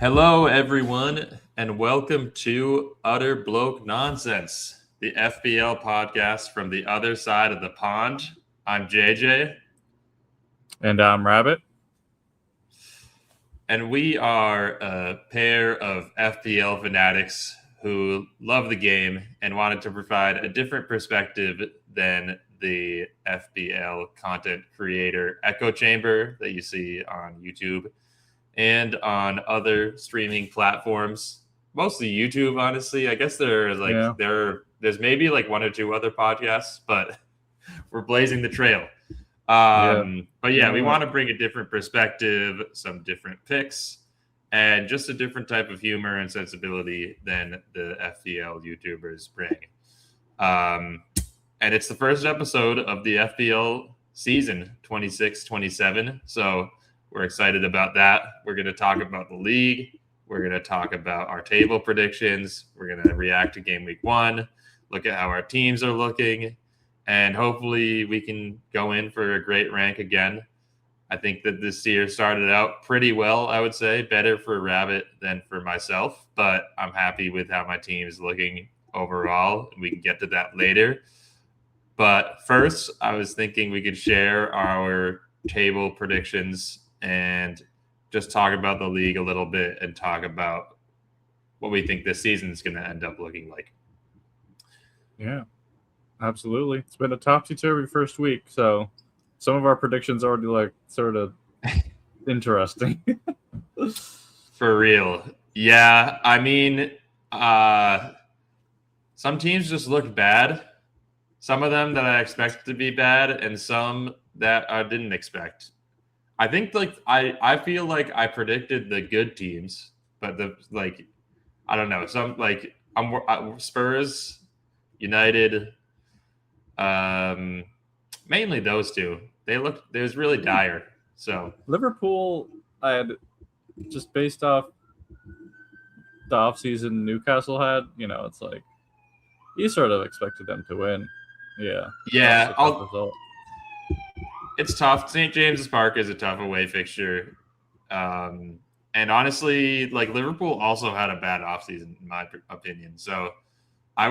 Hello, everyone, and welcome to Utter Bloke Nonsense, the FBL podcast from the other side of the pond. I'm JJ. And I'm Rabbit. And we are a pair of FPL fanatics who love the game and wanted to provide a different perspective than the FBL content creator echo chamber that you see on YouTube and on other streaming platforms. Mostly YouTube, honestly. I guess there's maybe like one or two other podcasts, but we're blazing the trail. But yeah, we want to bring a different perspective, some different picks, and just a different type of humor and sensibility than the FPL YouTubers bring. And it's the first episode of the FPL season 26-27. So we're excited about that. We're going to talk about the league. We're going to talk about our table predictions. We're going to react to game week 1, look at how our teams are looking, and hopefully we can go in for a great rank again. I think that this year started out pretty well, I would say. Better for Rabbit than for myself, but I'm happy with how my team is looking overall. We can get to that later. But first, I was thinking we could share our table predictions and just talk about the league a little bit and talk about what we think this season is going to end up looking like. Yeah, absolutely. It's been a topsy-turvy first week, so some of our predictions already like sort of interesting. For real. Yeah, I mean, some teams just looked bad. Some of them that I expected to be bad and some that I didn't expect. I think I feel like I predicted the good teams, but I don't know, some Spurs, United, mainly those two. It was really dire. So Liverpool, I had just based off the offseason Newcastle had, it's like you sort of expected them to win. Yeah, it's tough. St. James's Park is a tough away fixture. And honestly, like Liverpool also had a bad offseason, in my opinion. So I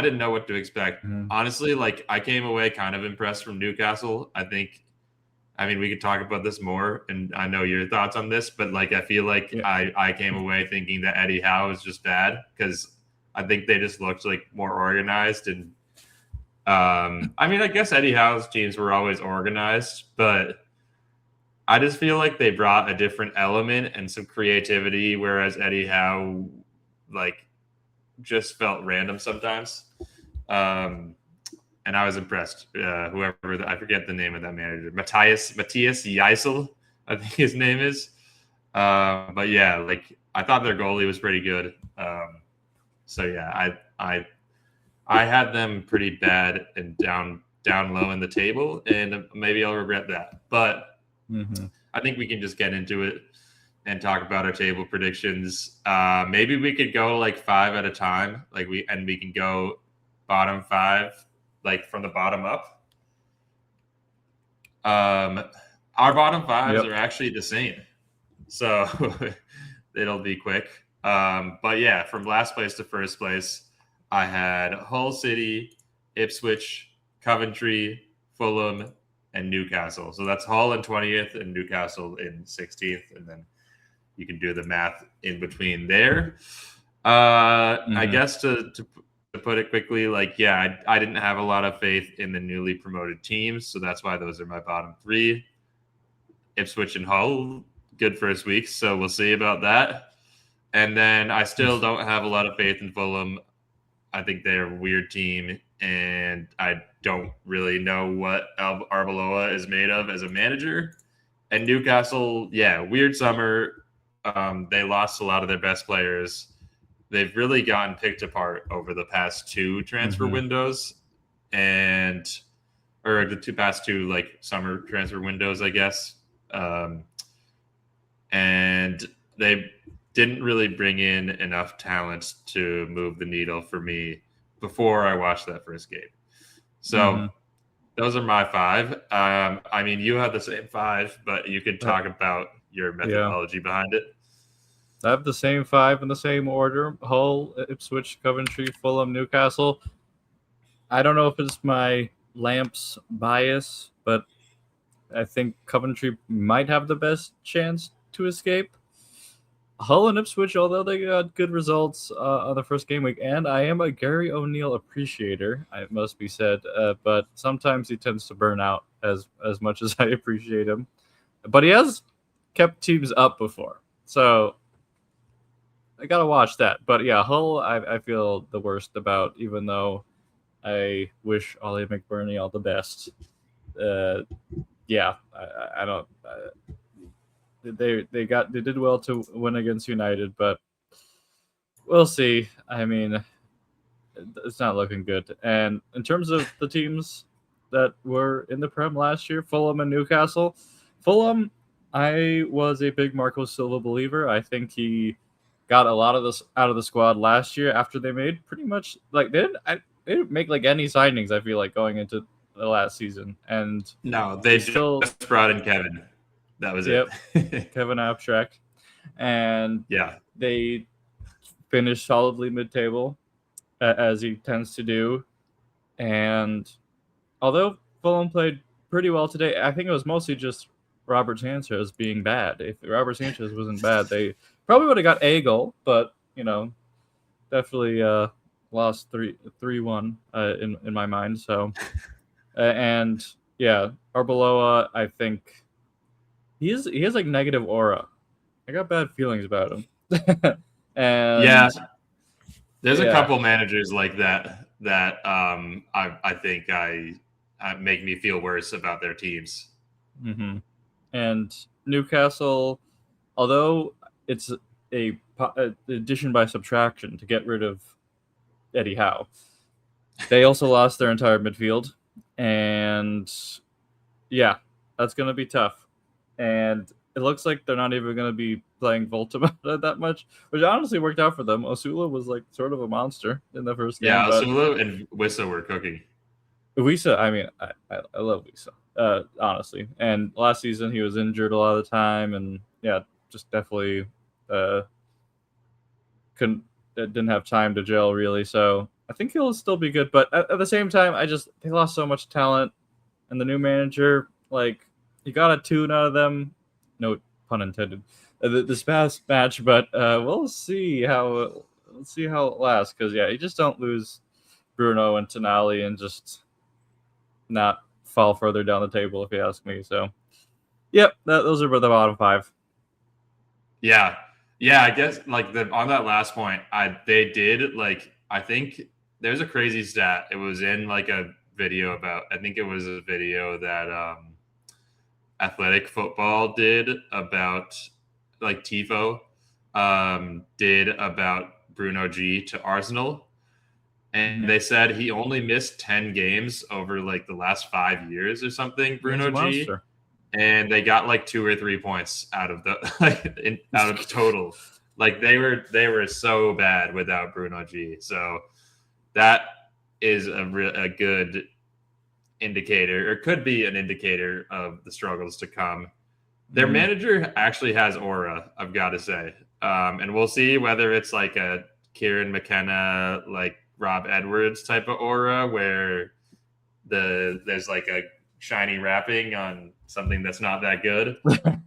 didn't know what to expect. Honestly, like I came away kind of impressed from Newcastle. I mean, we could talk about this more, and I know your thoughts on this, but like I feel like I came away thinking that Eddie Howe was just bad because I think they just looked like more organized and I mean, I guess Eddie Howe's teams were always organized, but I just feel like they brought a different element and some creativity, whereas Eddie Howe, like, just felt random sometimes. And I was impressed. I forget the name of that manager, Matthias Yeisel, I think his name is. But yeah, like I thought their goalie was pretty good. So yeah, I had them pretty bad and down low in the table, and maybe I'll regret that. But I think we can just get into it and talk about our table predictions. Maybe we could go like 5 at a time, we can go bottom 5, like from the bottom up. Our bottom 5s are actually the same, so it'll be quick. But yeah, from last place to first place, I had Hull City, Ipswich, Coventry, Fulham, and Newcastle. So that's Hull in 20th and Newcastle in 16th. And then you can do the math in between there. I guess to put it quickly, I didn't have a lot of faith in the newly promoted teams. So that's why those are my bottom 3. Ipswich and Hull, good first weeks. So we'll see about that. And then I still don't have a lot of faith in Fulham. I think they're a weird team, and I don't really know what Arbeloa is made of as a manager. And Newcastle, weird summer. They lost a lot of their best players. They've really gotten picked apart over the past 2 transfer windows, or the past 2 like summer transfer windows, I guess. And they didn't really bring in enough talent to move the needle for me before I watched that first game. So those are my 5. I mean, you had the same 5, but you could talk about your methodology behind it. I have the same 5 in the same order: Hull, Ipswich, Coventry, Fulham, Newcastle. I don't know if it's my Lamps bias, but I think Coventry might have the best chance to escape. Hull and Ipswich, although they got good results on the first game week, and I am a Gary O'Neill appreciator, it must be said, but sometimes he tends to burn out as much as I appreciate him. But he has kept teams up before, so I gotta watch that. But yeah, Hull, I feel the worst about, even though I wish Ollie McBurney all the best. Yeah, I don't. They did well to win against United, but we'll see. I mean, it's not looking good. And in terms of the teams that were in the Prem last year, Fulham and Newcastle. Fulham, I was a big Marco Silva believer. I think he got a lot of this out of the squad last year after they made pretty much like they didn't make like any signings. I feel like going into the last season, and No, they they still just brought in Kevin. That was yep it. Kevin Abstract, and Yeah. they finished solidly mid-table as he tends to do. And although Fulham played pretty well today, I think it was mostly just Robert Sanchez being bad. If Robert Sanchez wasn't bad, they probably would have got a goal, but definitely lost 3-1 in my mind. So and yeah, Arbeloa, I think he has like negative aura. I got bad feelings about him. Yeah. And There's a yeah. couple managers like that I think I make me feel worse about their teams. Mm-hmm. And Newcastle, although it's a addition by subtraction to get rid of Eddie Howe, they also lost their entire midfield, and yeah, that's going to be tough. And it looks like they're not even going to be playing Volta that much, which honestly worked out for them. Osula was like sort of a monster in the first game, Yeah, but Sulu and Wissa were cooking. Wisa, I mean, I love Wisa, honestly. And last season he was injured a lot of the time, and yeah, just definitely uh, couldn't didn't have time to gel really. So I think he'll still be good, but at the same time, they lost so much talent, and the new manager, like, he got a tune out of them. No pun intended. This past match, but we'll see how it lasts. Because yeah, you just don't lose Bruno and Tonali and just not fall further down the table, if you ask me. So, yep, those are the bottom 5. Yeah. Yeah, I guess like on that last point, they did like I think there's a crazy stat. It was in like a video about I think it was a video that Athletic Football did about like Tifo did about Bruno G to Arsenal. And they said he only missed 10 games over like the last 5 years or something, He's a Bruno G. monster. And they got like 2 or 3 points out of the out of total. Like they were so bad without Bruno G. So that is a good indicator, or could be an indicator of the struggles to come. Their manager actually has aura, I've got to say, and we'll see whether it's like a Kieran McKenna, like Rob Edwards type of aura, where there's like a shiny wrapping on something that's not that good,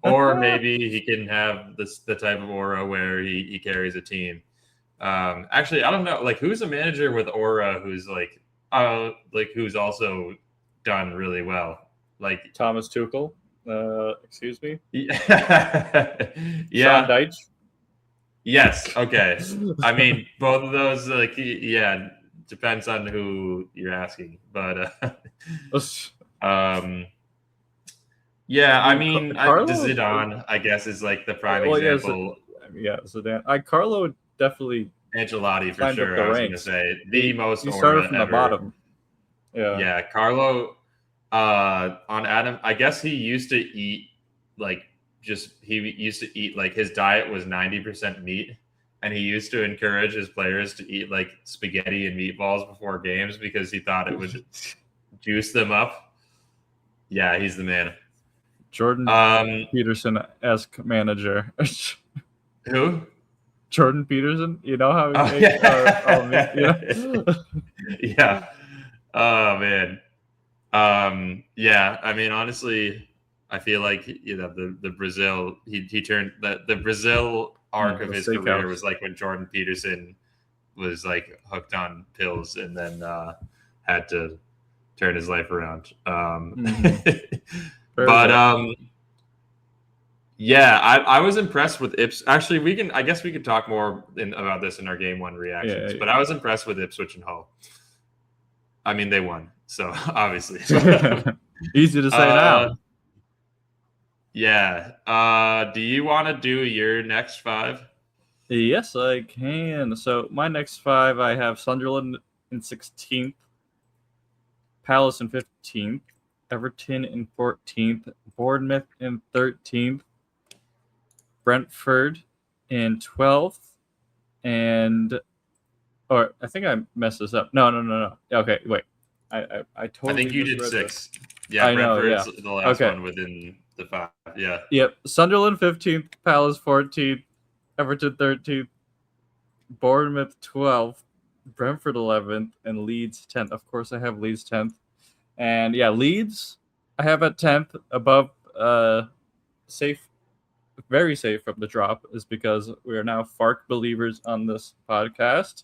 or maybe he can have the type of aura where he carries a team. Actually, I don't know. Like, who's a manager with aura who's who's also done really well? Like Thomas Tuchel. Excuse me. yeah, Sean Deitch. yes, okay. I mean, both of those, like, yeah, depends on who you're asking, but yeah, I mean, Carlo. Zidane, I guess, is like the prime Well, yeah, example. Zidane. Carlo definitely Ancelotti for climbed up sure. the I was going to ranks. say the most He started aura from the ever. bottom. Yeah. Yeah, Carlo on Adam. I guess he used to eat like he used to eat like his diet was 90% meat, and he used to encourage his players to eat like spaghetti and meatballs before games because he thought it would juice them up. Yeah, he's the man. Jordan Peterson-esque manager. Who? Jordan Peterson. You know how he Oh, makes all me, yeah. Oh man. Yeah. I mean, honestly, I feel like the Brazil he turned the Brazil arc of the his career was steakhouse. like when Jordan Peterson was like hooked on pills and then had to turn his life around. Very But good. yeah, I was impressed with Ips. Actually, I guess we could talk more about this in our game one reactions. But I was impressed with Ipswich and Hull. I mean, they won, so obviously. Easy to say now. Yeah. Do you want to do your next 5? Yes, I can. So my next 5, I have Sunderland in 16th, Palace in 15th, Everton in 14th, Bournemouth in 13th, Brentford in 12th, and or I think I messed this up. No. Okay, wait. I totally I think you did misread 6. this. Yeah, I know, Brentford's yeah. the last Okay. one within the 5. Yeah. Yep. Sunderland 15th, Palace 14th, Everton 13th, Bournemouth 12th, Brentford 11th, and Leeds 10th. Of course, I have Leeds 10th. And yeah, Leeds I have at 10th above safe, very safe from the drop, is because we are now FARC believers on this podcast.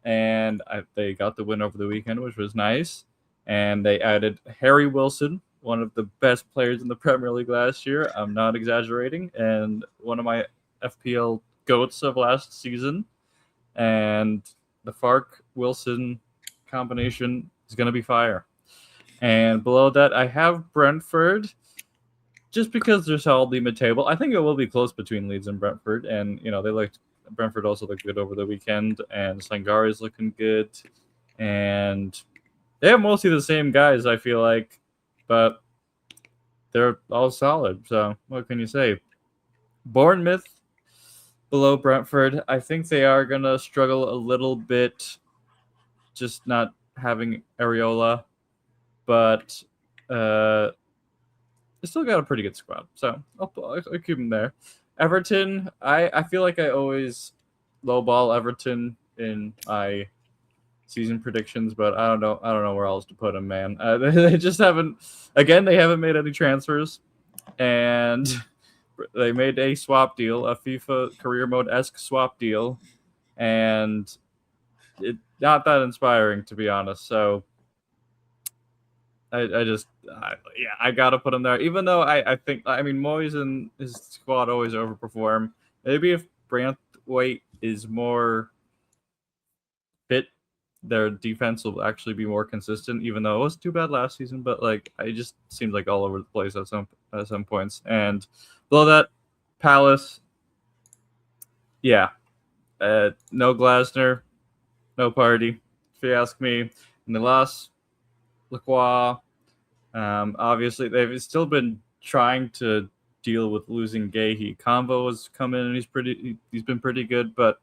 And they got the win over the weekend, which was nice. And they added Harry Wilson, one of the best players in the Premier League last year. I'm not exaggerating. And one of my FPL goats of last season. And the FARC Wilson combination is going to be fire. And below that, I have Brentford, just because they're solidly mid-table. I think it will be close between Leeds and Brentford, and Brentford also looked good over the weekend, and Sangari's looking good, and they have mostly the same guys, I feel like, but they're all solid. So what can you say? Bournemouth below Brentford. I think they are gonna struggle a little bit, just not having Areola, but they still got a pretty good squad, so I'll keep them there. Everton, I feel like I always lowball Everton in my season predictions, but I don't know where else to put them, man. They just haven't. Again, they haven't made any transfers, and they made a swap deal, a FIFA career mode-esque swap deal, and it's not that inspiring, to be honest. So I gotta put him there. Even though I think, I mean, Moyes and his squad always overperform. Maybe if Branthwaite is more fit, their defense will actually be more consistent. Even though it wasn't too bad last season, but like it just seems like all over the place at some points. And below that, Palace, yeah, no Glasner, no Party, if you ask me. And they lost Lacroix. Obviously, they've still been trying to deal with losing Gahey. Convo has come in and he's been pretty good, but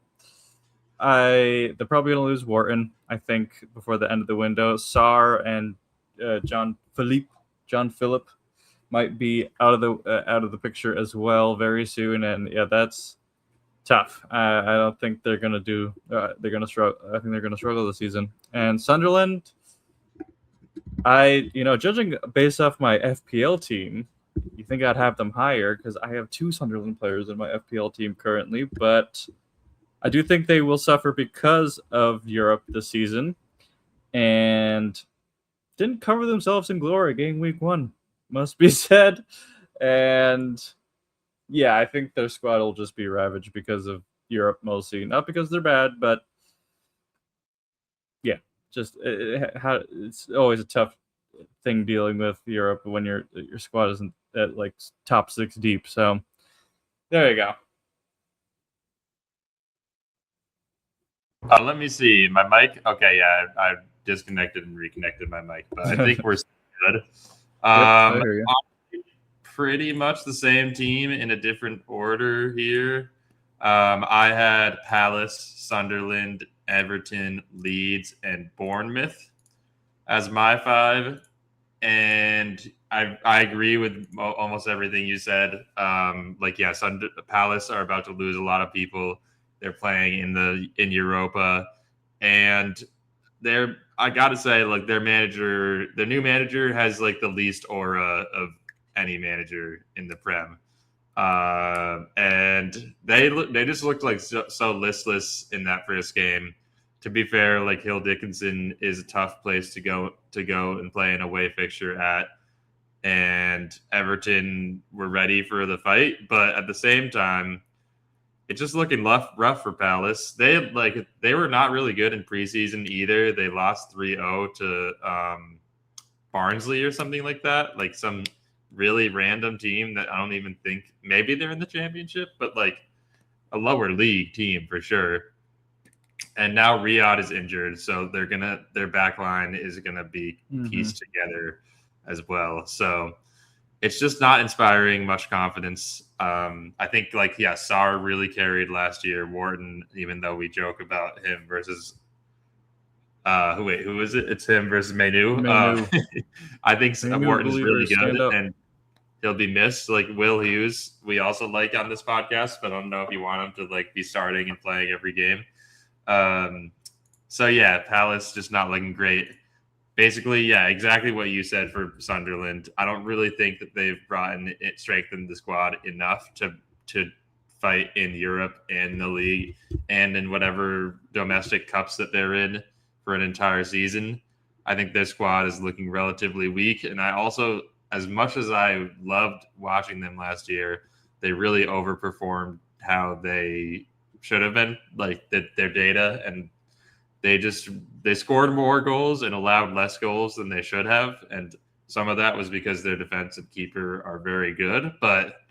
they're probably gonna lose Wharton, I think, before the end of the window. Sarr and John Philip might be out of the picture as well very soon, and yeah, that's tough. I don't think they're gonna do. They're gonna struggle. I think they're gonna struggle this season. And Sunderland, judging based off my FPL team, you think I'd have them higher because I have 2 Sunderland players in my FPL team currently, but I do think they will suffer because of Europe this season and didn't cover themselves in glory game week 1, must be said. And yeah, I think their squad will just be ravaged because of Europe mostly, not because they're bad, but yeah, just it's always a tough thing dealing with Europe when your squad isn't at like top 6 deep. So there you go. Let me see my mic. Okay, yeah, I disconnected and reconnected my mic, but I think we're good. I hear you. Pretty much the same team in a different order here. I had Palace, Sunderland, Everton, Leeds, and Bournemouth as my 5. And I agree with almost everything you said. Palace are about to lose a lot of people. They're playing in Europa, and I gotta say, like their new manager has like the least aura of any manager in the Prem. And they just looked like so listless in that first game. To be fair, like Hill Dickinson is a tough place to go and play an away fixture at, and Everton were ready for the fight, but at the same time, it's just looking rough for Palace. They were not really good in preseason either. They lost 3-0 to Barnsley or something like that, like some really random team that I don't even think maybe they're in the championship, but like a lower league team for sure. And now Riyadh is injured, so their back line is gonna be pieced together as well. So it's just not inspiring much confidence. I think Sarr really carried last year. Wharton, even though we joke about him versus who is it? It's him versus Menu. I think Wharton's really good, and he'll be missed. Like Will Hughes, we also like on this podcast, but I don't know if you want him to like be starting and playing every game. So yeah, Palace just not looking great. Basically, yeah, exactly what you said for Sunderland. I don't really think that they've strengthened the squad enough to fight in Europe and the league and in whatever domestic cups that they're in for an entire season. I think their squad is looking relatively weak. And I also, as much as I loved watching them last year, they really overperformed how they should have been, like their data, and they scored more goals and allowed less goals than they should have. And some of that was because their defensive keeper are very good, but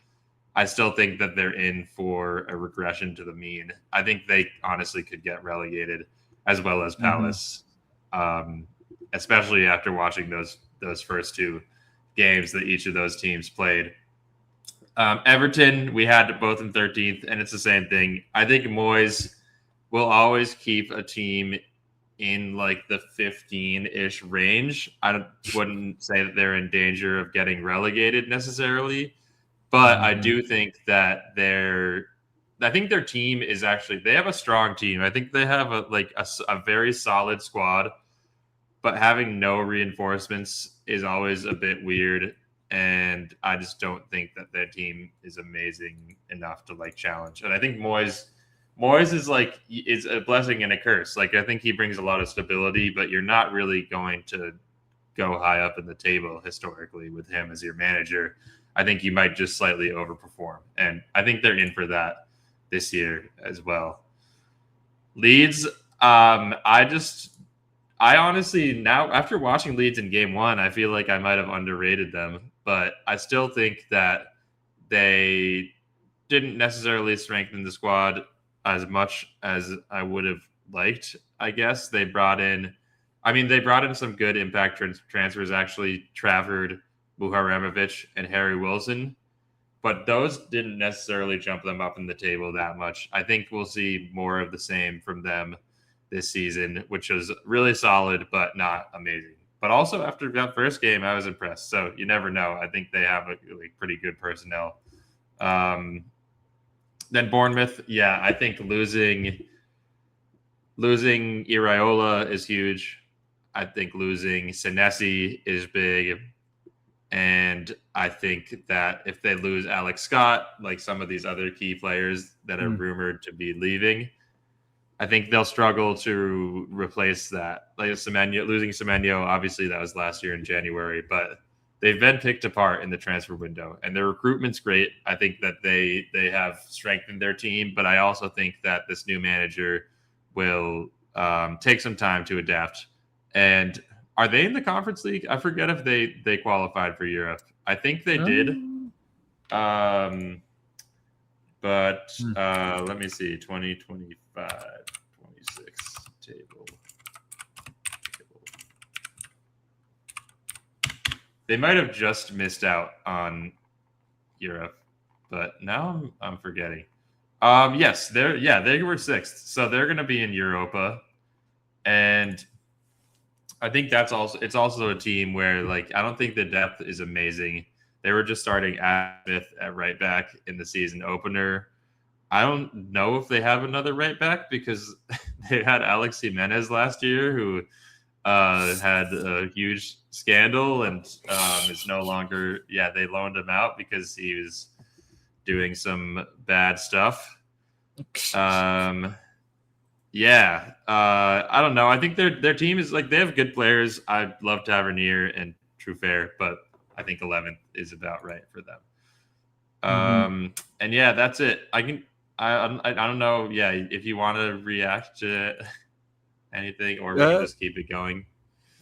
I still think that they're in for a regression to the mean. I think they honestly could get relegated as well as Palace, especially after watching those first two games that each of those teams played. Everton, we had both in 13th, and it's the same thing. I think Moyes will always keep a team in like the 15-ish range. I wouldn't say that they're in danger of getting relegated necessarily, but I do think that I think their team is actually, they have a strong team. I think they have a very solid squad, but having no reinforcements is always a bit weird. And I just don't think that their team is amazing enough to like challenge. And I think Moyes is a blessing and a curse. Like I think he brings a lot of stability, but you're not really going to go high up in the table historically with him as your manager. I think you might just slightly overperform, and I think they're in for that this year as well. Leeds, I honestly, now after watching Leeds in game one, I feel like I might have underrated them, but I still think that they didn't necessarily strengthen the squad as much as I would have liked. I guess they brought in some good impact transfers, actually, Trafford, Muharemovic, and Harry Wilson, but those didn't necessarily jump them up in the table that much. I think we'll see more of the same from them this season, which was really solid, but not amazing. But also after that first game, I was impressed. So you never know. I think they have a really pretty good personnel. Then Bournemouth, yeah, I think losing Iraola is huge. I think losing Senesi is big. And I think that if they lose Alex Scott, like some of these other key players that are rumored to be leaving, I think they'll struggle to replace that. Like losing Semenyo, obviously that was last year in January, but they've been picked apart in the transfer window, and their recruitment's great. I think that they have strengthened their team, but I also think that this new manager will take some time to adapt. And are they in the Conference League? I forget if they qualified for Europe. I think they did. But let me see, 2025, 26 table. They might have just missed out on Europe, but now I'm forgetting. Yes, they were sixth, so they're going to be in Europa, and I think it's also a team where like I don't think the depth is amazing. They were just starting Smith at right back in the season opener. I don't know if they have another right back because they had Alex Jimenez last year, who had a huge scandal and is no longer. Yeah, they loaned him out because he was doing some bad stuff. Yeah, I don't know. I think their team is like they have good players. I love Tavernier and Trufair, but I think 11th is about right for them. And yeah, that's it. I don't know. Yeah, if you want to react to anything, or we can just keep it going.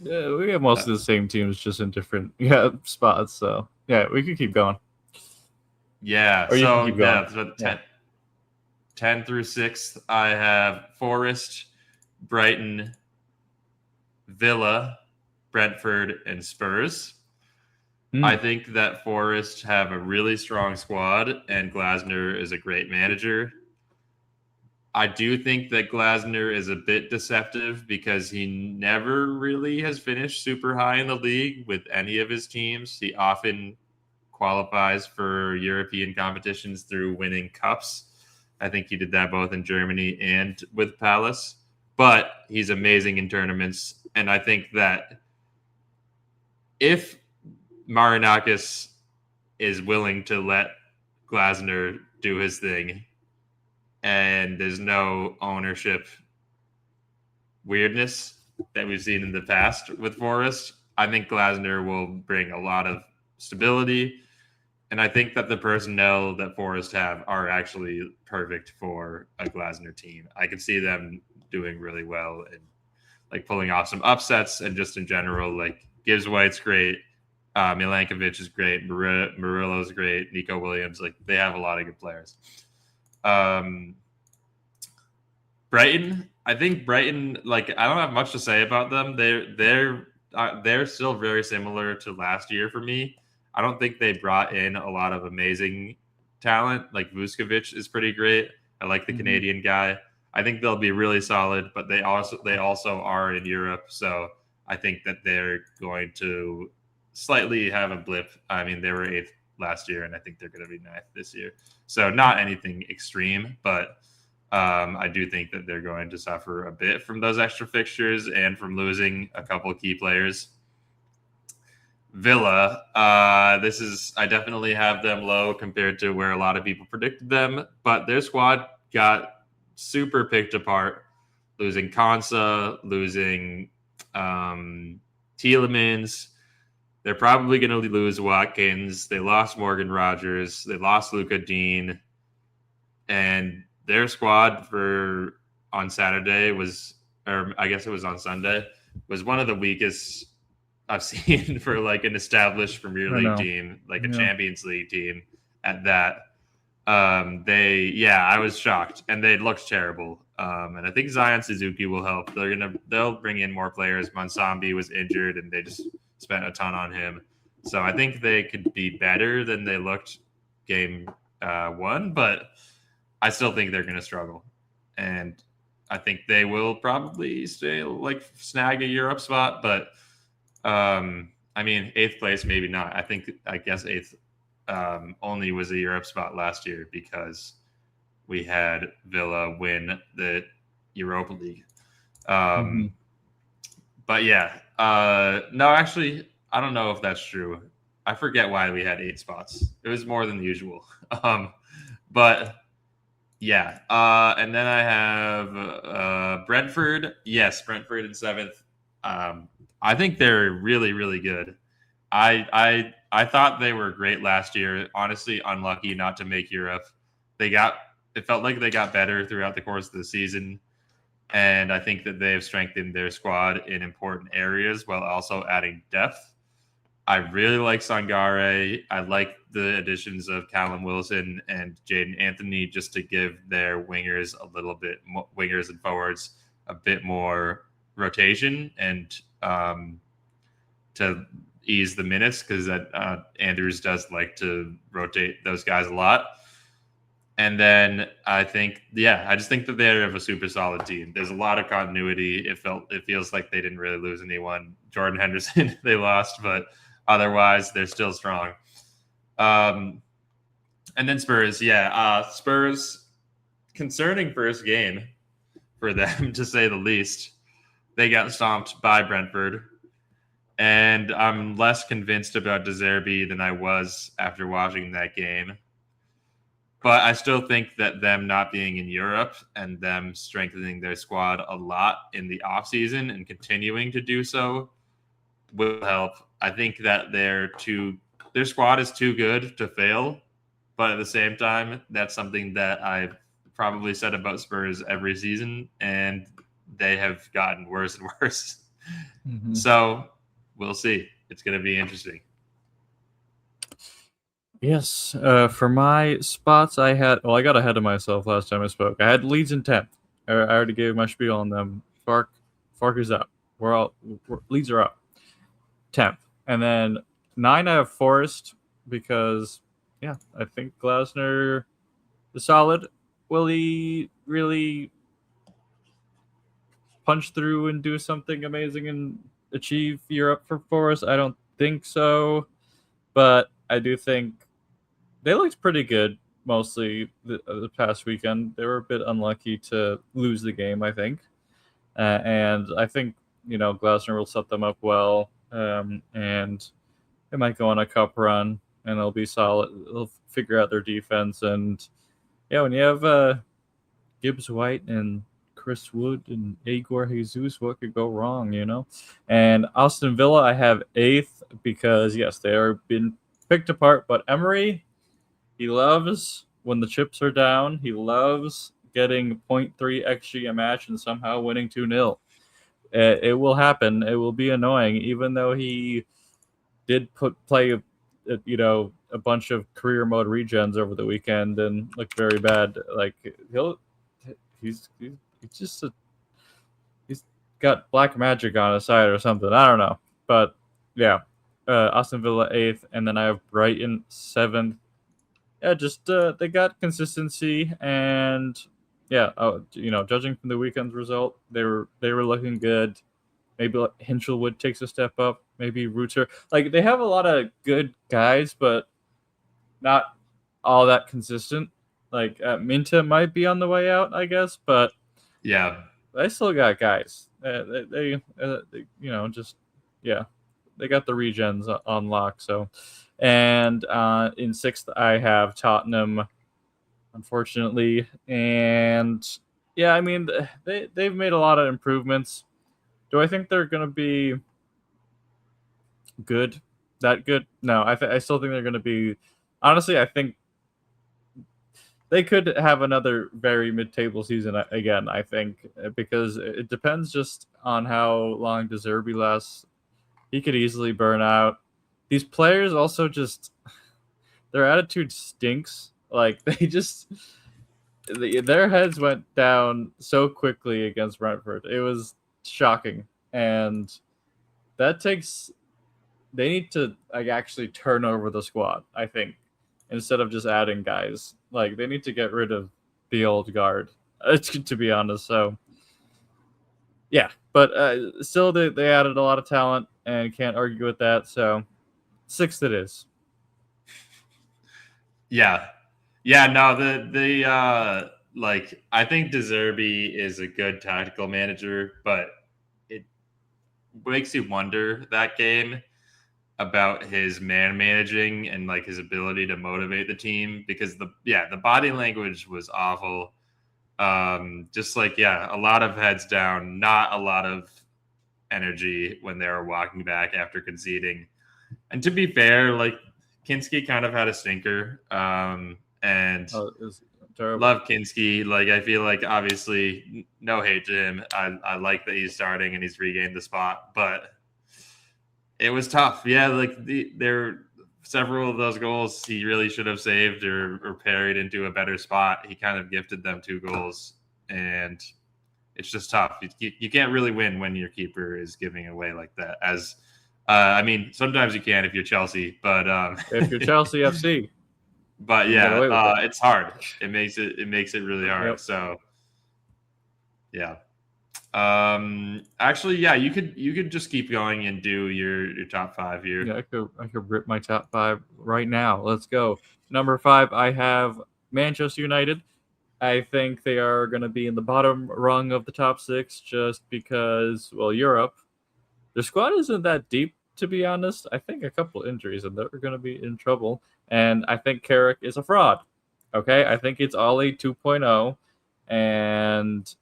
Yeah, we have most of the same teams, just in different spots. So yeah, we could keep going. Yeah. Or you can So keep going. yeah, so 10 through 6th, I have Forest, Brighton, Villa, Brentford, and Spurs. I think that Forest have a really strong squad, and Glasner is a great manager. I do think that Glasner is a bit deceptive because he never really has finished super high in the league with any of his teams. He often qualifies for European competitions through winning cups. I think he did that both in Germany and with Palace. But he's amazing in tournaments. And I think that if Marinakis is willing to let Glasner do his thing and there's no ownership weirdness that we've seen in the past with Forest, I think Glasner will bring a lot of stability. And I think that the personnel that Forest have are actually perfect for a Glasner team. I could see them doing really well and like pulling off some upsets, and just in general, like Gibbs White's great, Milankovic is great, Murillo's great, Nico Williams, like they have a lot of good players. Brighton, I think Brighton, like I don't have much to say about them. They're still very similar to last year for me. I don't think they brought in a lot of amazing talent. Like Vuskovic is pretty great. I like the Canadian guy. I think they'll be really solid, but they also are in Europe, so I think that they're going to slightly have a blip. I mean, they were 8th last year, and I think they're going to be 9th this year. So not anything extreme, but I do think that they're going to suffer a bit from those extra fixtures and from losing a couple of key players. Villa, I definitely have them low compared to where a lot of people predicted them, but their squad got super picked apart, losing Konsa, losing Tielemans. They're probably going to lose Watkins. They lost Morgan Rogers. They lost Luca Dean. And their squad on Saturday was, or I guess it was on Sunday, was one of the weakest I've seen for like an established Premier League team, like a Champions League team at that. I was shocked, and they looked terrible. And I think Zion Suzuki will help. They'll bring in more players. Monsambi was injured, and they just spent a ton on him. So I think they could be better than they looked game 1, but I still think they're going to struggle. And I think they will probably snag a Europe spot, but I mean, 8th place, maybe not. I guess 8th only was a Europe spot last year because we had Villa win the Europa League. But yeah, no, actually, I don't know if that's true. I forget why we had 8 spots. It was more than usual. But yeah, and then I have Brentford. Yes, Brentford in 7th. I think they're really, really good. I thought they were great last year. Honestly, unlucky not to make Europe. It felt like they got better throughout the course of the season, and I think that they have strengthened their squad in important areas while also adding depth. I really like Sangare. I like the additions of Callum Wilson and Jaden Anthony just to give their wingers wingers and forwards a bit more rotation and to ease the minutes, because Andrews does like to rotate those guys a lot. And then I just think that they have a super solid team. There's a lot of continuity. It feels like they didn't really lose anyone. Jordan Henderson they lost, but otherwise they're still strong. And then Spurs, Spurs. concerning first game for them, to say the least. They got stomped by Brentford, and I'm less convinced about De Zerbi than I was after watching that game. But I still think that them not being in Europe and them strengthening their squad a lot in the offseason and continuing to do so will help. I think that their squad is too good to fail, but at the same time, that's something that I've probably said about Spurs every season, and they have gotten worse and worse. Mm-hmm. So we'll see. It's going to be interesting. Yes, for my spots, I got ahead of myself last time I spoke. I had Leeds in 10th. I already gave my spiel on them. Fark is up. Leeds are up. 10th. And then 9, I have Forest because, I think Glasner is solid. Will he really punch through and do something amazing and achieve Europe for Forest? I don't think so. But I do think they looked pretty good mostly the past weekend. They were a bit unlucky to lose the game, I think. And I think, Glasner will set them up well. And they might go on a cup run and they'll be solid. They'll figure out their defense. And when you have Gibbs White and Chris Wood and Igor Jesus, what could go wrong, And Aston Villa, I have 8th because, yes, they are been picked apart. But Emery, he loves when the chips are down. He loves getting 0.3 XG a match and somehow winning 2-0. It will happen. It will be annoying, even though he did play a bunch of career mode regens over the weekend and looked very bad. Like he's got black magic on his side or something. I don't know, but yeah, Aston Villa 8th, and then I have Brighton 7th. Yeah, just they got consistency, and judging from the weekend's result, they were looking good. Maybe Hinchelwood takes a step up. Maybe Reuter. Like, they have a lot of good guys, but not all that consistent. Like, Minta might be on the way out, I guess, but yeah, they still got guys. They got the regens on lock. So, and in 6th, I have Tottenham, unfortunately, and yeah, I mean they've made a lot of improvements. Do I think they're gonna be good? That good? No, I still think they're gonna be. Honestly, I think they could have another very mid-table season again. I think because it depends just on how long De Zerbi lasts. He could easily burn out. These players also just their attitude stinks. Like their heads went down so quickly against Brentford. It was shocking, and they need to actually turn over the squad, I think, instead of just adding guys. Like, they need to get rid of the old guard, to be honest. So yeah, but still they added a lot of talent and can't argue with that. So 6th it is. No, I think De Zerbi is a good tactical manager, but it makes you wonder that game about his man managing and like his ability to motivate the team, because the body language was awful. A lot of heads down, not a lot of energy when they were walking back after conceding. And to be fair, like, Kinski kind of had a stinker. And love Kinski. Like, I feel like, obviously, no hate to him. I like that he's starting and he's regained the spot, but it was tough. Yeah, like there several of those goals he really should have saved or parried into a better spot. He kind of gifted them 2 goals, and it's just tough. You can't really win when your keeper is giving away like that. Sometimes you can if you're Chelsea, but if you're Chelsea FC. But yeah, it's hard. It makes it really hard. Yep. So yeah. Actually, yeah, you could just keep going and do your top 5 here. Yeah, I could rip my top 5 right now. Let's go. Number 5, I have Manchester United. I think they are going to be in the bottom rung of the top 6 just because, well, Europe, their squad isn't that deep, to be honest. I think a couple injuries and they're going to be in trouble. And I think Carrick is a fraud. Okay, I think it's Ollie 2.0, and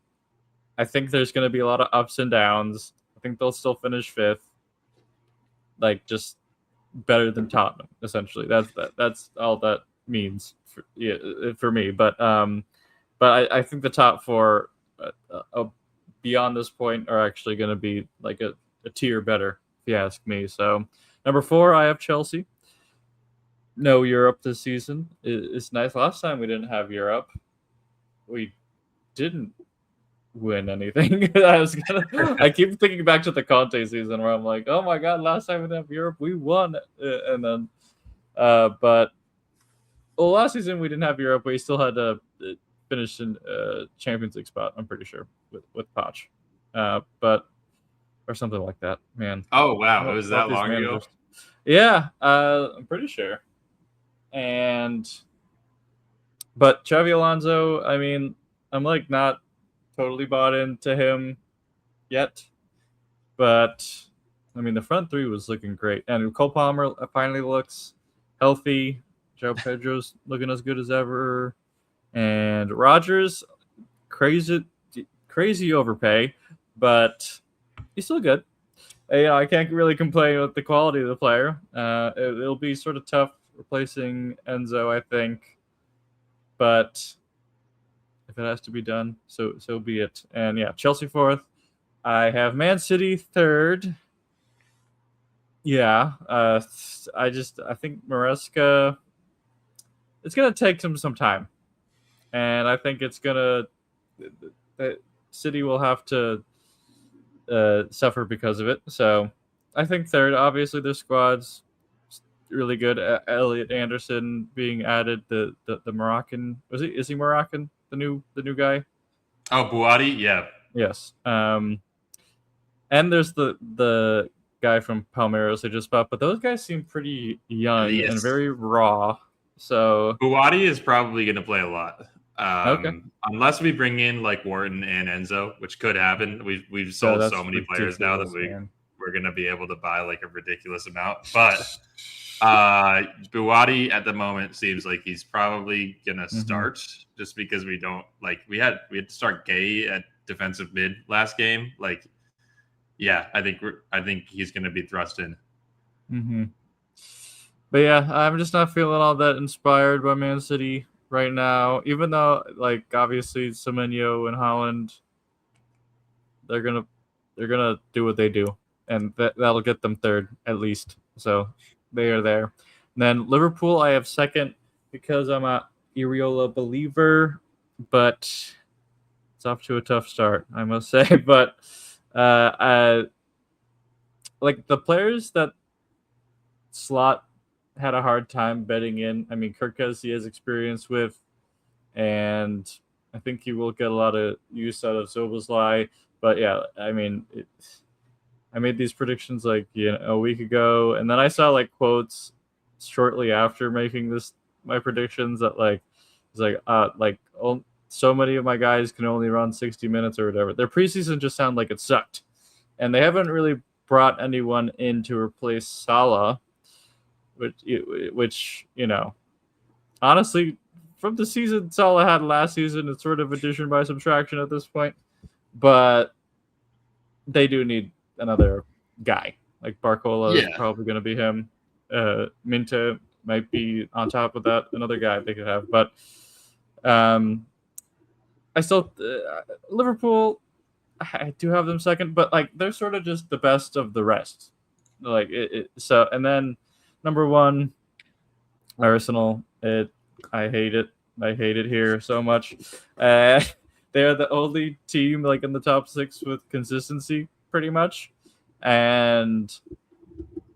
I think there's going to be a lot of ups and downs. I think they'll still finish 5th, like just better than Tottenham. Essentially, that's all that means for me. But I think the top 4 beyond this point are actually going to be like a tier better, if you ask me. So number 4, I have Chelsea. No Europe this season. It's nice. Last time we didn't have Europe, we didn't win anything. I keep thinking back to the Conte season where I'm like, oh my god, last time we didn't have Europe, we won. And then, but well, last season we didn't have Europe. We still had to finish in Champions League spot. I'm pretty sure with Poch, but or something like that. Man. Oh wow, it was that long ago. Yeah, I'm pretty sure. But Xabi Alonso, I mean, I'm like not totally bought into him yet, but I mean the front 3 was looking great, and Cole Palmer finally looks healthy. Joe Pedro's looking as good as ever, and Rodgers, crazy overpay, but he's still good. I can't really complain with the quality of the player. It'll be sort of tough replacing Enzo, I think, but if it has to be done, so be it. And yeah, Chelsea 4th. I have Man City 3rd. Yeah, I think Maresca. It's gonna take some time, and I think it's gonna. City will have to suffer because of it. So I think 3rd. Obviously, their squad's really good. Elliot Anderson being added. The Moroccan, is he Moroccan? The new guy. Oh, Buati, yeah. Yes. And there's the guy from Palmeiras they just bought, but those guys seem pretty young and very raw. So Buati is probably going to play a lot. Okay. Unless we bring in like Wharton and Enzo, which could happen. We've sold so many players now that we're going to be able to buy like a ridiculous amount. But Buati at the moment seems like he's probably going to start just because we don't like we had to start Gay at defensive mid last game. Like, yeah, I think he's going to be thrust in. Mm-hmm. But yeah, I'm just not feeling all that inspired by Man City right now, even though like obviously Semenyo and Haaland, they're gonna do what they do, and that'll get them 3rd at least. So they are there. And then Liverpool, I have 2nd because I'm a Iriola believer, but it's off to a tough start, I must say. But like the players that Slot had a hard time betting in. I mean, Kirkes he has experience with, and I think he will get a lot of use out of Szoboszlai. But yeah, I mean, I made these predictions like a week ago, and then I saw like quotes shortly after making my predictions that like it's like so many of my guys can only run 60 minutes or whatever. Their preseason just sounded like it sucked, and they haven't really brought anyone in to replace Salah. Which honestly, from the season Salah had last season, it's sort of addition by subtraction at this point. But they do need another guy. Like Barcola is probably going to be him. Minta might be on top of that. Another guy they could have. But I still Liverpool. I do have them 2nd, but like they're sort of just the best of the rest. Like so, and then. Number 1, Arsenal. I hate it. I hate it here so much. They're the only team like in the top 6 with consistency, pretty much. And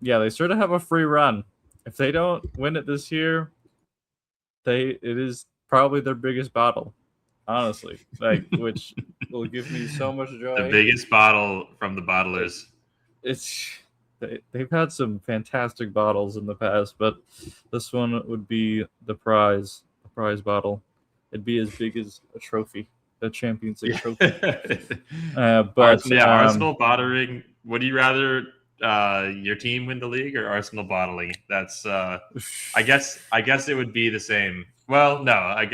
yeah, they sort of have a free run. If they don't win it this year, it is probably their biggest bottle, honestly. Like, which will give me so much joy. The biggest bottle from the bottlers. They've had some fantastic bottles in the past, but this one would be the prize bottle. it'd be as big as a trophy, a Champions League trophy. Arsenal bottling. Would you rather your team win the league or Arsenal bottling? That's I guess it would be the same. Well, no,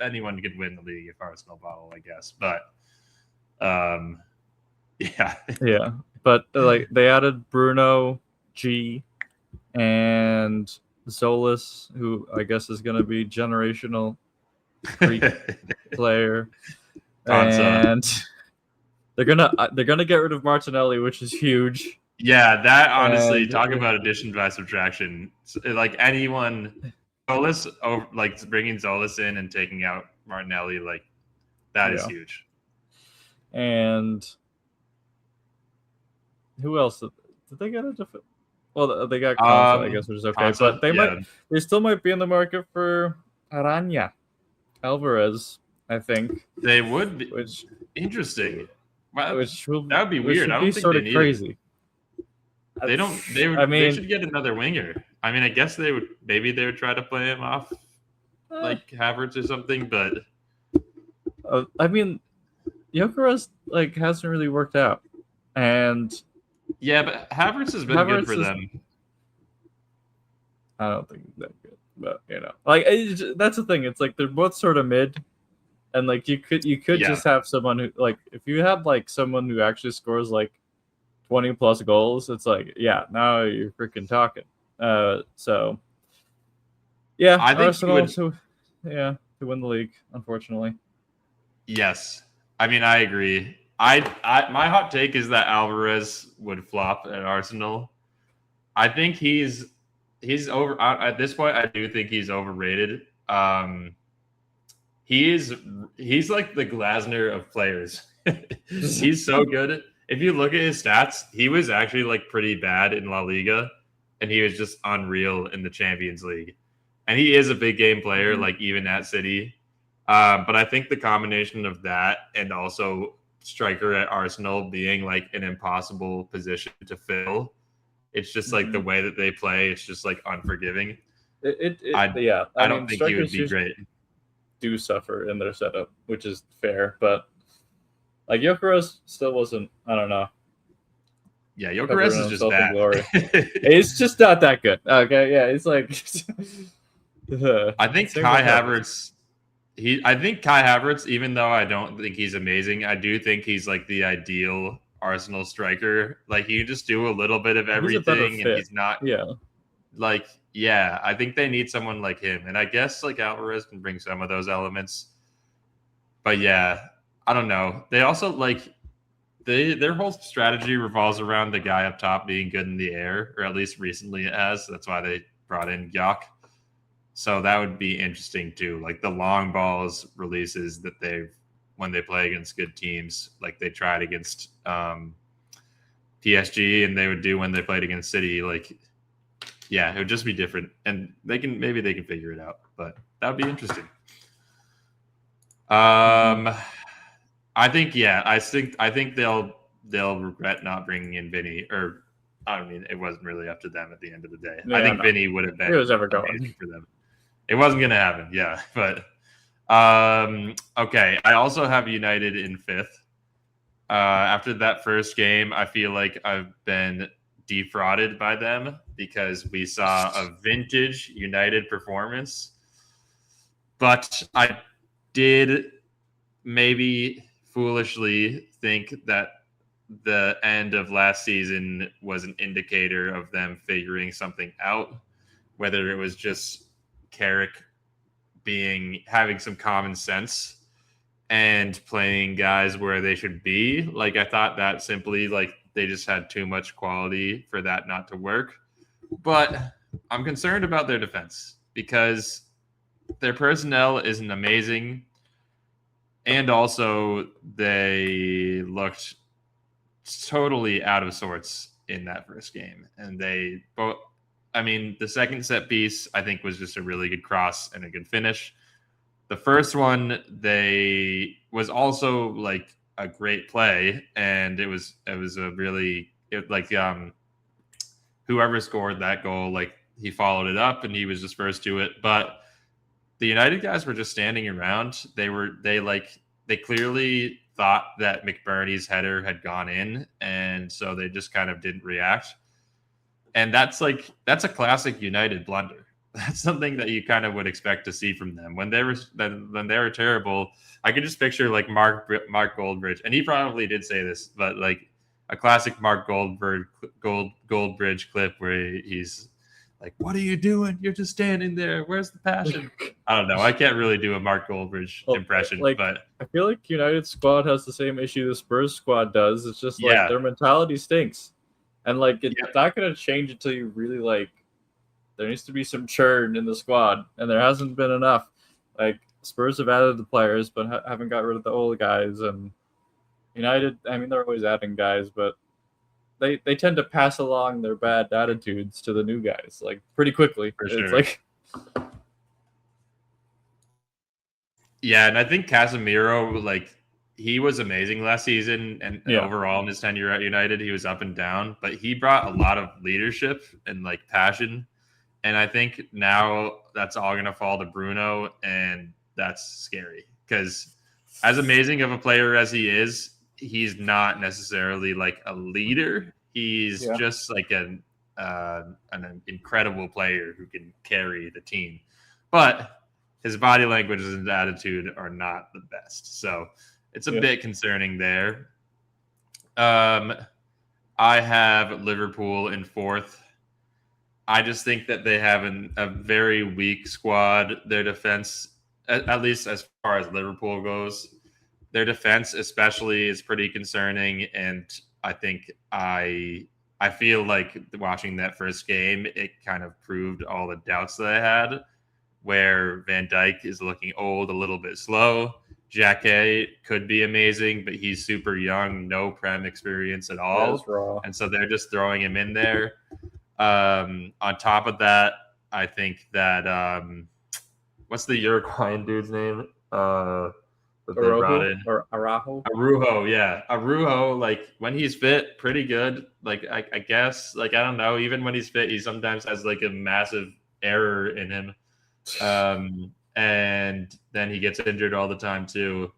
anyone could win the league if Arsenal bottle, I guess. But yeah, yeah. But like they added Bruno, G, and Zolas, who I guess is going to be generational Greek player, and they're gonna get rid of Martinelli, which is huge. Yeah, that honestly, talk about addition by subtraction. Like anyone, Zolas, like bringing Zolas in and taking out Martinelli, like that is huge. And who else did they get a different? Well, they got Konsa, I guess, which is okay. Konsa, but they still might be in the market for Aranya Alvarez. I think they would be. Which interesting. Well, that would be weird. I don't think they need crazy. They don't. They should get another winger. I mean, I guess they would. Maybe they would try to play him off like Havertz or something. But I mean, Gyökeres like hasn't really worked out, and yeah, but Havertz has been good for them. I don't think that good, but like that's the thing. It's like they're both sort of mid. And like you could just have someone who like if you had like someone who actually scores like 20 plus goals, it's like now you're freaking talking. So yeah, I think Arsenal to win the league, unfortunately. Yes, I mean I agree. I my hot take is that Alvarez would flop at Arsenal. I think he's over at this point. I do think he's overrated. He's like the Glasner of players. He's so good. If you look at his stats, he was actually like pretty bad in La Liga, and he was just unreal in the Champions League. And he is a big game player, like even at City. But I think the combination of that and also striker at Arsenal being like an impossible position to fill, it's just like the way that they play, it's just like unforgiving. I don't think he would be great. Do suffer in their setup, which is fair, but like Gyökeres still wasn't. I don't know. Yeah, Gyökeres is just bad. It's just not that good. Okay, yeah, it's like. I think Kai Havertz. I think Kai Havertz, even though I don't think he's amazing, I do think he's like the ideal Arsenal striker. Like you just do a little bit of everything, and he's not. I think they need someone like him. And I guess like Alvarez can bring some of those elements. But yeah, I don't know. They also like their whole strategy revolves around the guy up top being good in the air, or at least recently it has. That's why they brought in Gyök. So that would be interesting too. Like the long balls releases that when they play against good teams, like they tried against PSG and they would do when they played against City, like yeah, it would just be different, and maybe they can figure it out, but that would be interesting. I think they'll regret not bringing in Vinny, or I mean, it wasn't really up to them at the end of the day. I think Vinny would have been. It was ever going for them. It wasn't going to happen, yeah. But okay, I also have United in 5th. After that first game, I feel like I've been defrauded by them because we saw a vintage United performance. But I did maybe foolishly think that the end of last season was an indicator of them figuring something out, whether it was just Carrick having some common sense and playing guys where they should be. Like I thought that simply like they just had too much quality for that not to work. But I'm concerned about their defense because their personnel isn't amazing. And also they looked totally out of sorts in that first game. And the second set piece, I think, was just a really good cross and a good finish. The first one, was also like a great play, and it was a really whoever scored that goal, like he followed it up and he was just first to it. But the United guys were just standing around. They clearly thought that McBurney's header had gone in, and so they just kind of didn't react. And that's a classic United blunder. That's something that you kind of would expect to see from them when they were terrible. I could just picture like Mark Goldbridge, and he probably did say this, but like a classic Mark Goldbridge clip where he's like, "What are you doing? You're just standing there. Where's the passion?" I don't know. I can't really do a Mark Goldbridge impression, but I feel like United squad has the same issue the Spurs squad does. It's just like yeah, their mentality stinks, and like it's not gonna change until you really like. There needs to be some churn in the squad, and there hasn't been enough. Like Spurs have added the players, but haven't got rid of the old guys. And United, I mean, they're always adding guys, but they tend to pass along their bad attitudes to the new guys like pretty quickly. for sure. It's like, yeah, and I think Casemiro, like he was amazing last season, and overall in his tenure at United, he was up and down, but he brought a lot of leadership and like passion. And I think now that's all going to fall to Bruno, and that's scary because as amazing of a player as he is, he's not necessarily like a leader. He's just like an incredible player who can carry the team. But his body language and his attitude are not the best. So it's a bit concerning there. I have Liverpool in fourth. I just think that they have a very weak squad. Their defense, at least as far as Liverpool goes, their defense especially is pretty concerning. And I think I feel like watching that first game, it kind of proved all the doubts that I had, where Van Dijk is looking old, a little bit slow. Xhaka could be amazing, but he's super young, no Prem experience at all. And so they're just throwing him in there. On top of that, I think that what's the Uruguayan dude's name? That they brought in or Araujo. Araujo, yeah, Araujo. Like when he's fit, pretty good. Like I guess, like I don't know. Even when he's fit, he sometimes has like a massive error in him, and then he gets injured all the time too.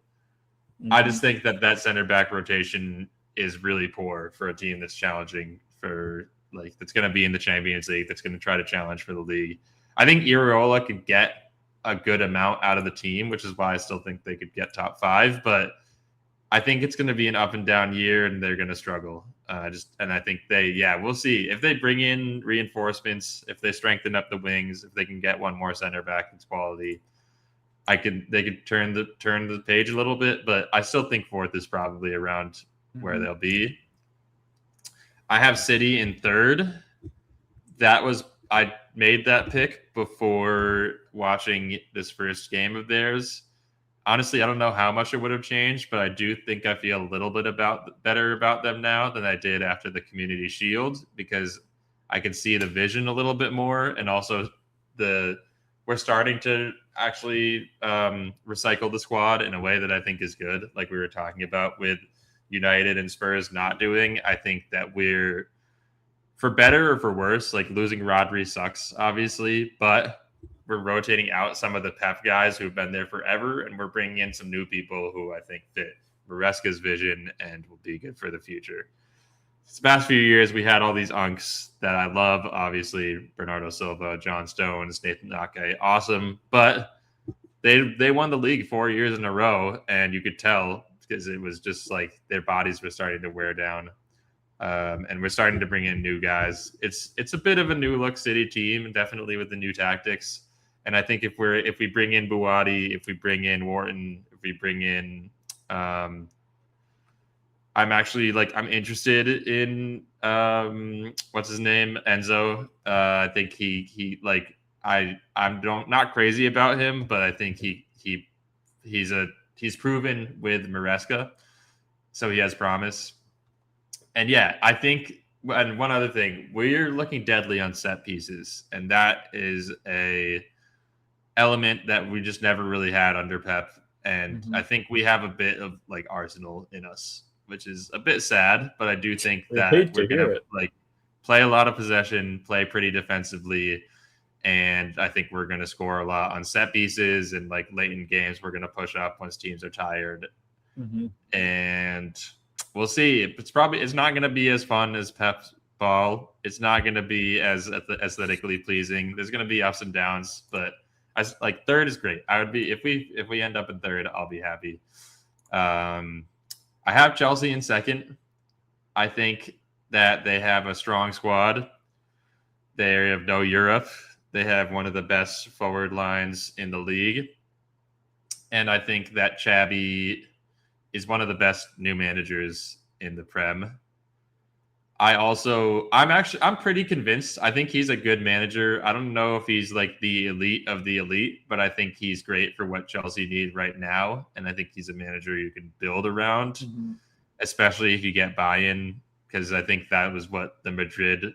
Mm-hmm. I just think that center back rotation is really poor for a team that's challenging for. Like that's going to be in the Champions League, that's going to try to challenge for the league. I think Iraola could get a good amount out of the team, which is why I still think they could get top 5. But I think it's going to be an up and down year, and they're going to struggle. And I think we'll see if they bring in reinforcements, if they strengthen up the wings, if they can get one more center back that's quality. They could turn the page a little bit, but I still think fourth is probably around where they'll be. I have City in third. I made that pick before watching this first game of theirs. Honestly, I don't know how much it would have changed, but I do think I feel a little bit better about them now than I did after the Community Shield, because I can see the vision a little bit more, and also we're starting to actually recycle the squad in a way that I think is good, like we were talking about with United and Spurs not doing. I think that we're, for better or for worse, like losing Rodri sucks, obviously, but we're rotating out some of the Pep guys who've been there forever, and we're bringing in some new people who I think fit Maresca's vision and will be good for the future. This past few years, we had all these unks that I love, obviously, Bernardo Silva, John Stones, Nathan Ake, awesome, but they won the league 4 years in a row, and you could tell because it was just like their bodies were starting to wear down, and we're starting to bring in new guys. It's a bit of a new look City team, definitely with the new tactics. And I think if we bring in Buwadi, if we bring in Wharton, if we bring in, I'm interested in what's his name, Enzo. I think I'm not crazy about him, but I think he's proven with Maresca, so he has promise. And yeah, I think, and one other thing, we're looking deadly on set pieces, and that is a element that we just never really had under Pep. And I think we have a bit of like Arsenal in us, which is a bit sad, but I do think that we're going to like play a lot of possession, play pretty defensively, And I think we're going to score a lot on set pieces and like late in games. We're going to push up once teams are tired. Mm-hmm. And we'll see. It's not going to be as fun as Pep's ball. It's not going to be as aesthetically pleasing. There's going to be ups and downs, but like third is great. I would be if we end up in third, I'll be happy. I have Chelsea in second. I think that they have a strong squad. They have no Europe. They have one of the best forward lines in the league. And I think that Xabi is one of the best new managers in the Prem. I'm pretty convinced. I think he's a good manager. I don't know if he's like the elite of the elite, but I think he's great for what Chelsea need right now. And I think he's a manager you can build around, especially if you get buy-in, because I think that was what the Madrid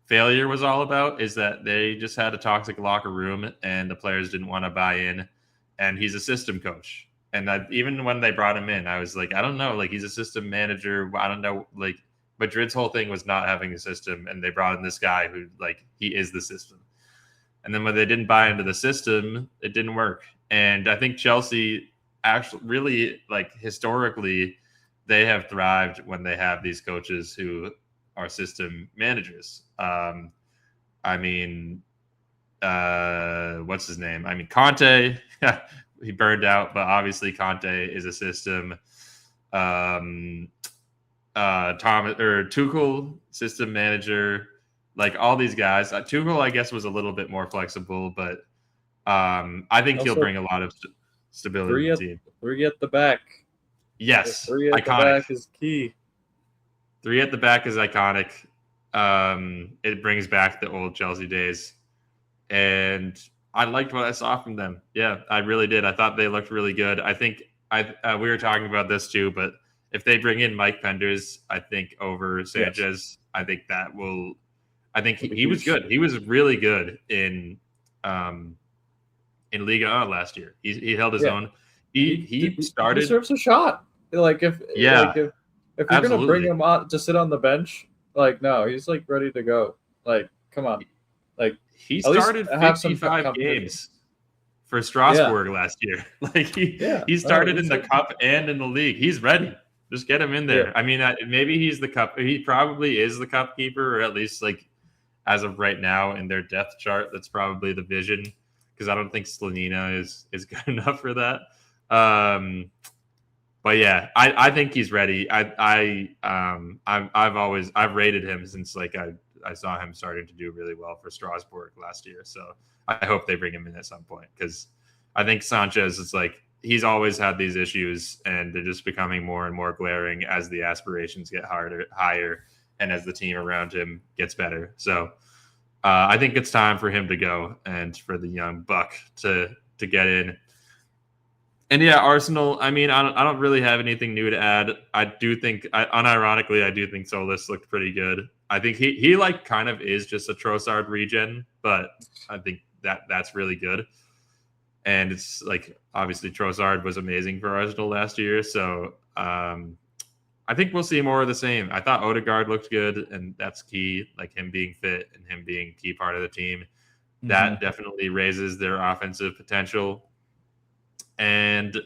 failure was all about, is that they just had a toxic locker room and the players didn't want to buy in. And he's a system coach. And even when they brought him in, I was like, I don't know, like he's a system manager. I don't know, like Madrid's whole thing was not having a system, and they brought in this guy who like he is the system. And then when they didn't buy into the system, it didn't work. And I think Chelsea actually really like historically they have thrived when they have these coaches who are system managers. I mean, what's his name? I mean, Conte, he burned out, but obviously Conte is a system. Tuchel, system manager, like all these guys. Tuchel, I guess, was a little bit more flexible, but I think he'll bring a lot of stability to the team. 3 at the back. Yes, 3 at iconic. the back is key. 3 at the back is iconic. It brings back the old Chelsea days. And I liked what I saw from them. Yeah, I really did. I thought they looked really good. I think we were talking about this too, but if they bring in Mike Penders, I think over Sanchez, yes. I think that will. I think he was good. He was really good in Liga last year. He held his own. He started. He deserves a shot. Like if you're gonna bring him on to sit on the bench, like no, he's like ready to go. Like come on, like he started 55 games for Strasbourg last year. Like he started in the cup and in the league. He's ready. Just get him in there. Yeah. I mean, maybe he's the cup. He probably is the cup keeper, or at least like as of right now in their depth chart, that's probably the vision. Because I don't think Slonina is good enough for that. But yeah, I think he's ready. I've rated him since like I saw him starting to do really well for Strasbourg last year. So I hope they bring him in at some point, because I think Sanchez is like, he's always had these issues, and they're just becoming more and more glaring as the aspirations get higher, and as the team around him gets better. So I think it's time for him to go, and for the young buck to get in. And yeah, Arsenal. I mean, I don't really have anything new to add. I do think, unironically, I do think Solis looked pretty good. I think he like kind of is just a Trossard regen, but I think that's really good. And it's like, obviously Trossard was amazing for Arsenal last year. So I think we'll see more of the same. I thought Odegaard looked good, and that's key, like him being fit and him being a key part of the team. Mm-hmm. That definitely raises their offensive potential. And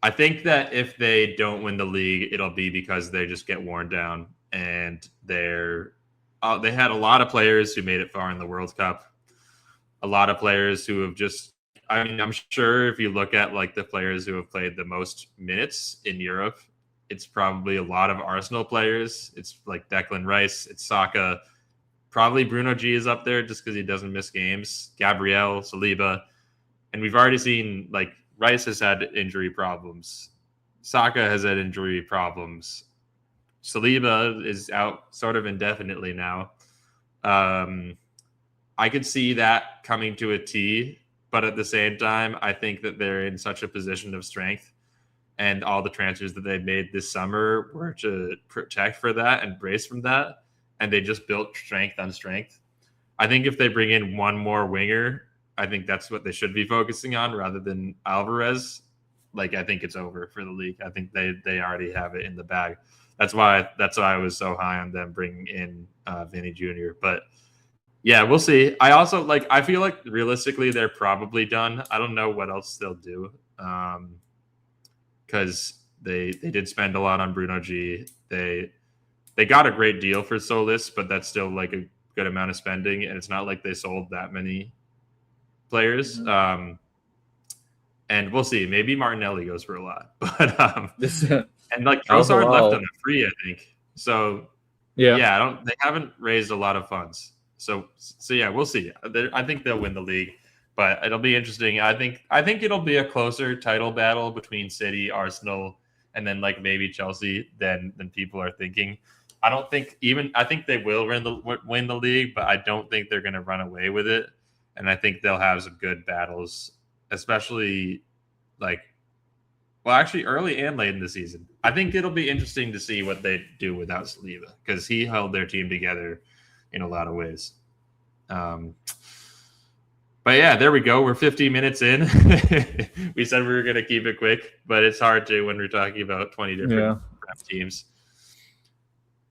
I think that if they don't win the league, it'll be because they just get worn down. And they had a lot of players who made it far in the World Cup. A lot of players who have just, I mean, I'm sure if you look at like the players who have played the most minutes in Europe, it's probably a lot of Arsenal players. It's like Declan Rice, it's Saka, probably Bruno G is up there just because he doesn't miss games. Gabriel, Saliba, and we've already seen like Rice has had injury problems. Saka has had injury problems. Saliba is out sort of indefinitely now. I could see that coming to a T, but at the same time, I think that they're in such a position of strength, and all the transfers that they made this summer were to protect for that and brace from that, and they just built strength on strength. I think if they bring in one more winger, I think that's what they should be focusing on rather than Alvarez. Like, I think it's over for the league. I think they already have it in the bag. That's why I was so high on them bringing in Vinny Jr. But Yeah, we'll see. I also I feel like realistically they're probably done. I don't know what else they'll do. Because they did spend a lot on Bruno G. They got a great deal for Solis, but that's still like a good amount of spending, and it's not like they sold that many players. Mhm. And we'll see. Maybe Martinelli goes for a lot, but This and like Al Trossard left on Hilal. a free, I think. So Yeah. yeah, I don't. They haven't raised a lot of funds. So yeah, we'll see. I think they'll win the league, but it'll be interesting. I think it'll be a closer title battle between City, Arsenal, and then like maybe Chelsea than people are thinking. I don't think even I think they will win the league, but I don't think they're going to run away with it. And I think they'll have some good battles, especially like well, actually, early and late in the season. I think it'll be interesting to see what they do without Saliba because he held their team together in a lot of ways. But yeah, there we go. We're 50 minutes in. We said we were going to keep it quick, but it's hard to when we're talking about 20 different teams.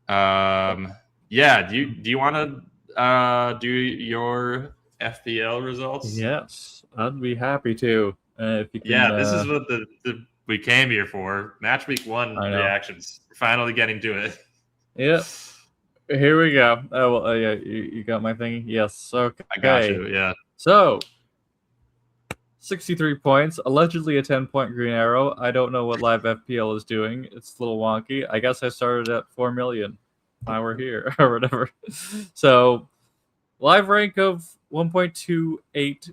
Yeah. Do you want to do your FPL results? Yes, I'd be happy to. If you can. Yeah, this is what we came here for. Match week 1 I know. reactions. We're finally getting to it. Yeah. Here we go. Oh, well, yeah, you got my thing? Yes. Okay. I got you. Yeah. So, 63 points, allegedly a 10-point green arrow. I don't know what live FPL is doing. It's a little wonky. I guess I started at 4 million. Now we're here, or whatever. So, live rank of 1.28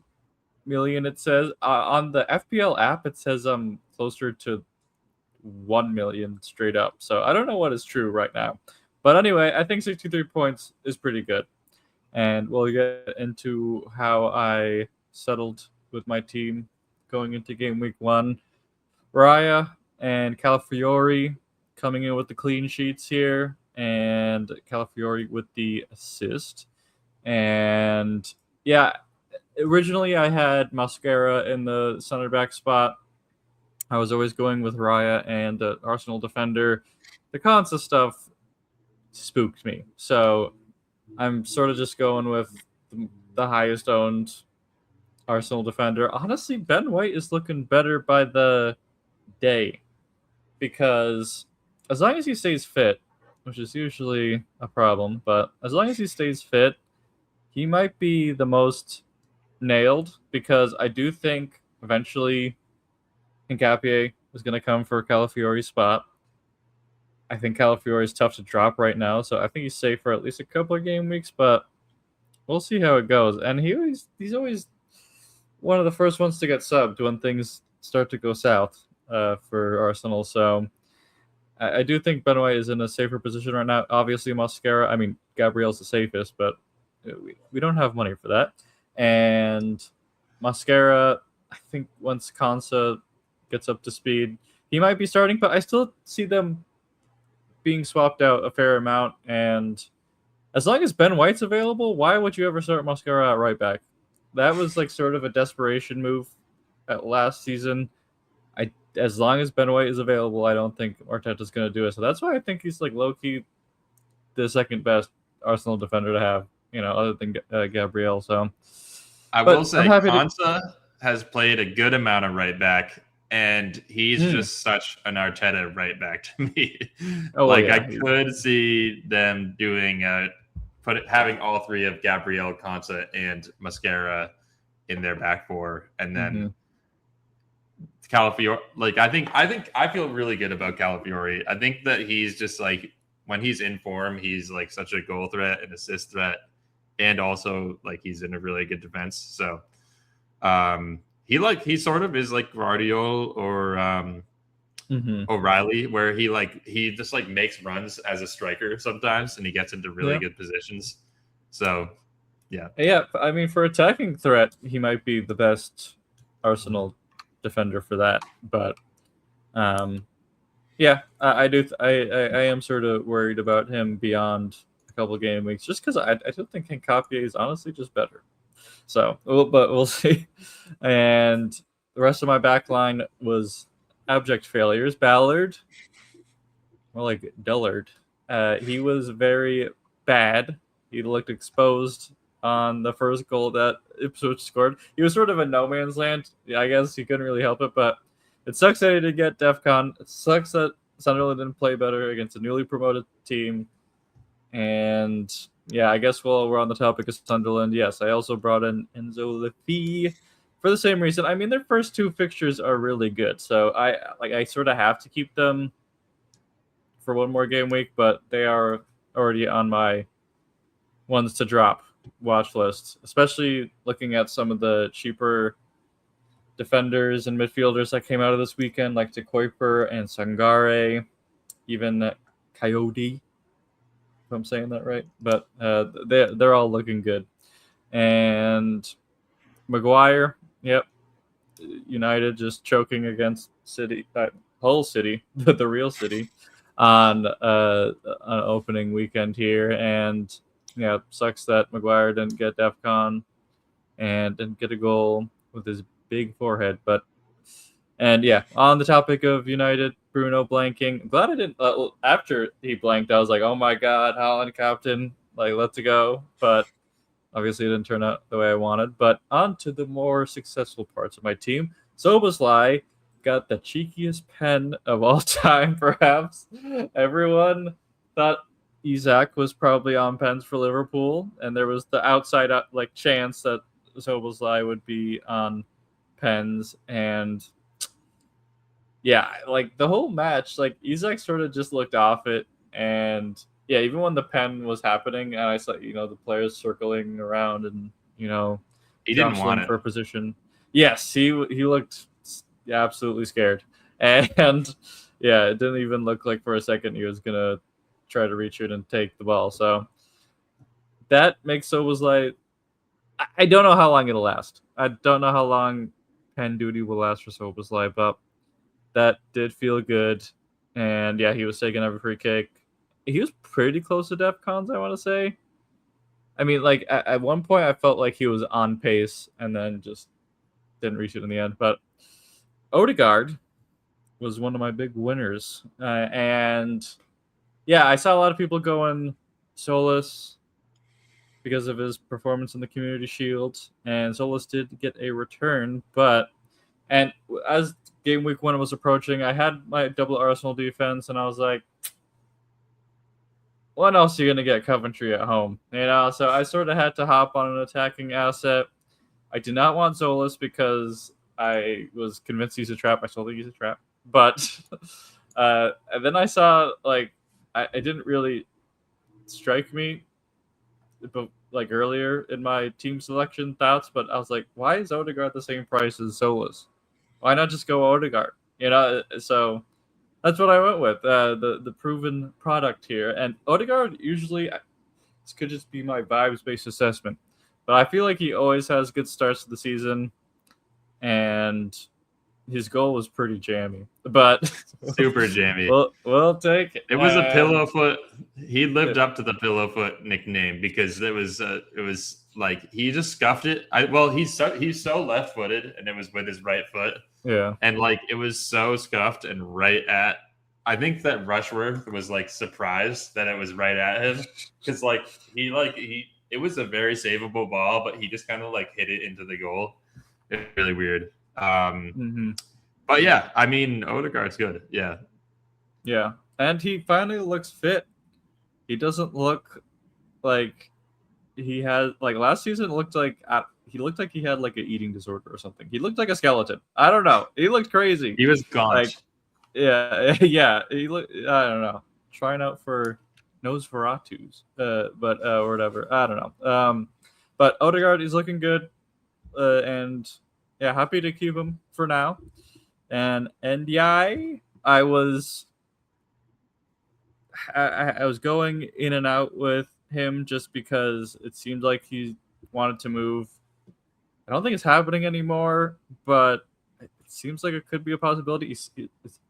million, it says. On the FPL app, it says I'm closer to 1 million straight up. So, I don't know what is true right now. But anyway, I think 63 points is pretty good. And we'll get into how I settled with my team going into game week 1. Raya and Calafiori coming in with the clean sheets here, and Calafiori with the assist. And yeah, originally I had Mascara in the center back spot. I was always going with Raya and the Arsenal defender. The Consa stuff spooked me. So I'm sort of just going with the highest owned Arsenal defender. Honestly, Ben White is looking better by the day because as long as he stays fit, which is usually a problem, but as long as he stays fit, he might be the most nailed because I do think eventually Hincapié is going to come for Calafiori's spot. I think Calafiori is tough to drop right now, so I think he's safe for at least a couple of game weeks, but we'll see how it goes. And he's always one of the first ones to get subbed when things start to go south for Arsenal. So I do think Ben White is in a safer position right now. Obviously, Mascara. I mean, Gabriel's the safest, but we don't have money for that. And Mascara, I think once Konsa gets up to speed, he might be starting, but I still see them being swapped out a fair amount. And as long as Ben White's available, why would you ever start Mascara at right back? That was like sort of a desperation move at last season. As long as Ben White is available, I don't think Arteta's going to do it. So that's why I think he's like low key the second best Arsenal defender to have, other than Gabriel. So I will say Konsa has played a good amount of right back, and he's just such an Arteta right back to me. I could see them doing having all three of Gabriel, Konsa, and Mascara in their back four, and then Calafiori. I feel really good about Calafiori. I think that he's just like when he's in form, he's like such a goal threat and assist threat, and also like he's in a really good defense. So he sort of is like Guardiola or O'Reilly, where he just like makes runs as a striker sometimes, and he gets into really good positions. So yeah. I mean, for attacking threat, he might be the best Arsenal defender for that. But I do. I am sort of worried about him beyond a couple of game weeks, just because I don't think Hincapié is honestly just better. So, but we'll see. And the rest of my back line was abject failures. Ballard, more like Dullard. He was very bad. He looked exposed on the first goal that Ipswich scored. He was sort of a no man's land. Yeah, I guess he couldn't really help it, but it sucks that he didn't get DEFCON. It sucks that Sunderland didn't play better against a newly promoted team. And yeah, I guess while we're on the topic of Sunderland, yes, I also brought in Enzo Lefebvre for the same reason. I mean, their first two fixtures are really good, so I sort of have to keep them for one more game week, but they are already on my ones to drop watch list, especially looking at some of the cheaper defenders and midfielders that came out of this weekend, like De Kuiper and Sangare, even Coyote, if I'm saying that right. But they're all looking good. And Maguire, yep, United just choking against City, Hull City, the real City, on an opening weekend here. And yeah, sucks that Maguire didn't get DEFCON and didn't get a goal with his big forehead. And yeah, on the topic of United, Bruno blanking. I'm glad I didn't. After he blanked, I was like, oh my God, Haaland captain, like, let's go. But obviously, it didn't turn out the way I wanted. But on to the more successful parts of my team. Soboslai got the cheekiest pen of all time, perhaps. Everyone thought Isak was probably on pens for Liverpool, and there was the outside chance that Soboslai would be on pens. And yeah, like the whole match, like Isak sort of just looked off it. And yeah, even when the pen was happening and I saw, the players circling around and, he didn't want it for a position. Yes, he looked absolutely scared. And yeah, it didn't even look like for a second he was going to try to reach it and take the ball. So that makes Soboslai, I don't know how long it'll last. I don't know how long pen duty will last for Soboslai, but that did feel good. And yeah, he was taking every free kick. He was pretty close to DEFCONs, I want to say. I mean, like, at one point, I felt like he was on pace and then just didn't reach it in the end. But Odegaard was one of my big winners. And yeah, I saw a lot of people going Solus because of his performance in the Community Shield. And Solus did get a return. And as game week 1 was approaching, I had my double Arsenal defense, and I was like, when else are you going to get Coventry at home? So I sort of had to hop on an attacking asset. I did not want Solus because I was convinced he's a trap. I still think he's a trap. But and then I saw, like, it didn't really strike me like earlier in my team selection thoughts, but I was like, why is Odegaard the same price as Solus? Why not just go Odegaard? So that's what I went with, the proven product here. And Odegaard usually, this could just be my vibes-based assessment, but I feel like he always has good starts to the season, and his goal was pretty jammy. But super jammy. We'll take it. It was a pillow foot. He lived up to the pillow foot nickname because it was like he just scuffed it. He's so left-footed, and it was with his right foot. Yeah. And like it was so scuffed and right at. I think that Rushworth was like surprised that it was right at him because it was a very savable ball, but he just kind of like hit it into the goal. It's really weird. But yeah, I mean, Odegaard's good. Yeah. Yeah. And he finally looks fit. He doesn't look like he has, like, last season it looked like he looked like he had like an eating disorder or something. He looked like a skeleton. I don't know. He looked crazy. He was gaunt. Like, yeah. He looked, I don't know. Trying out for Nosferatus, but or whatever. I don't know. But Odegaard is looking good, and yeah, happy to keep him for now. And NDI, I was going in and out with him just because it seemed like he wanted to move. I don't think it's happening anymore, but it seems like it could be a possibility.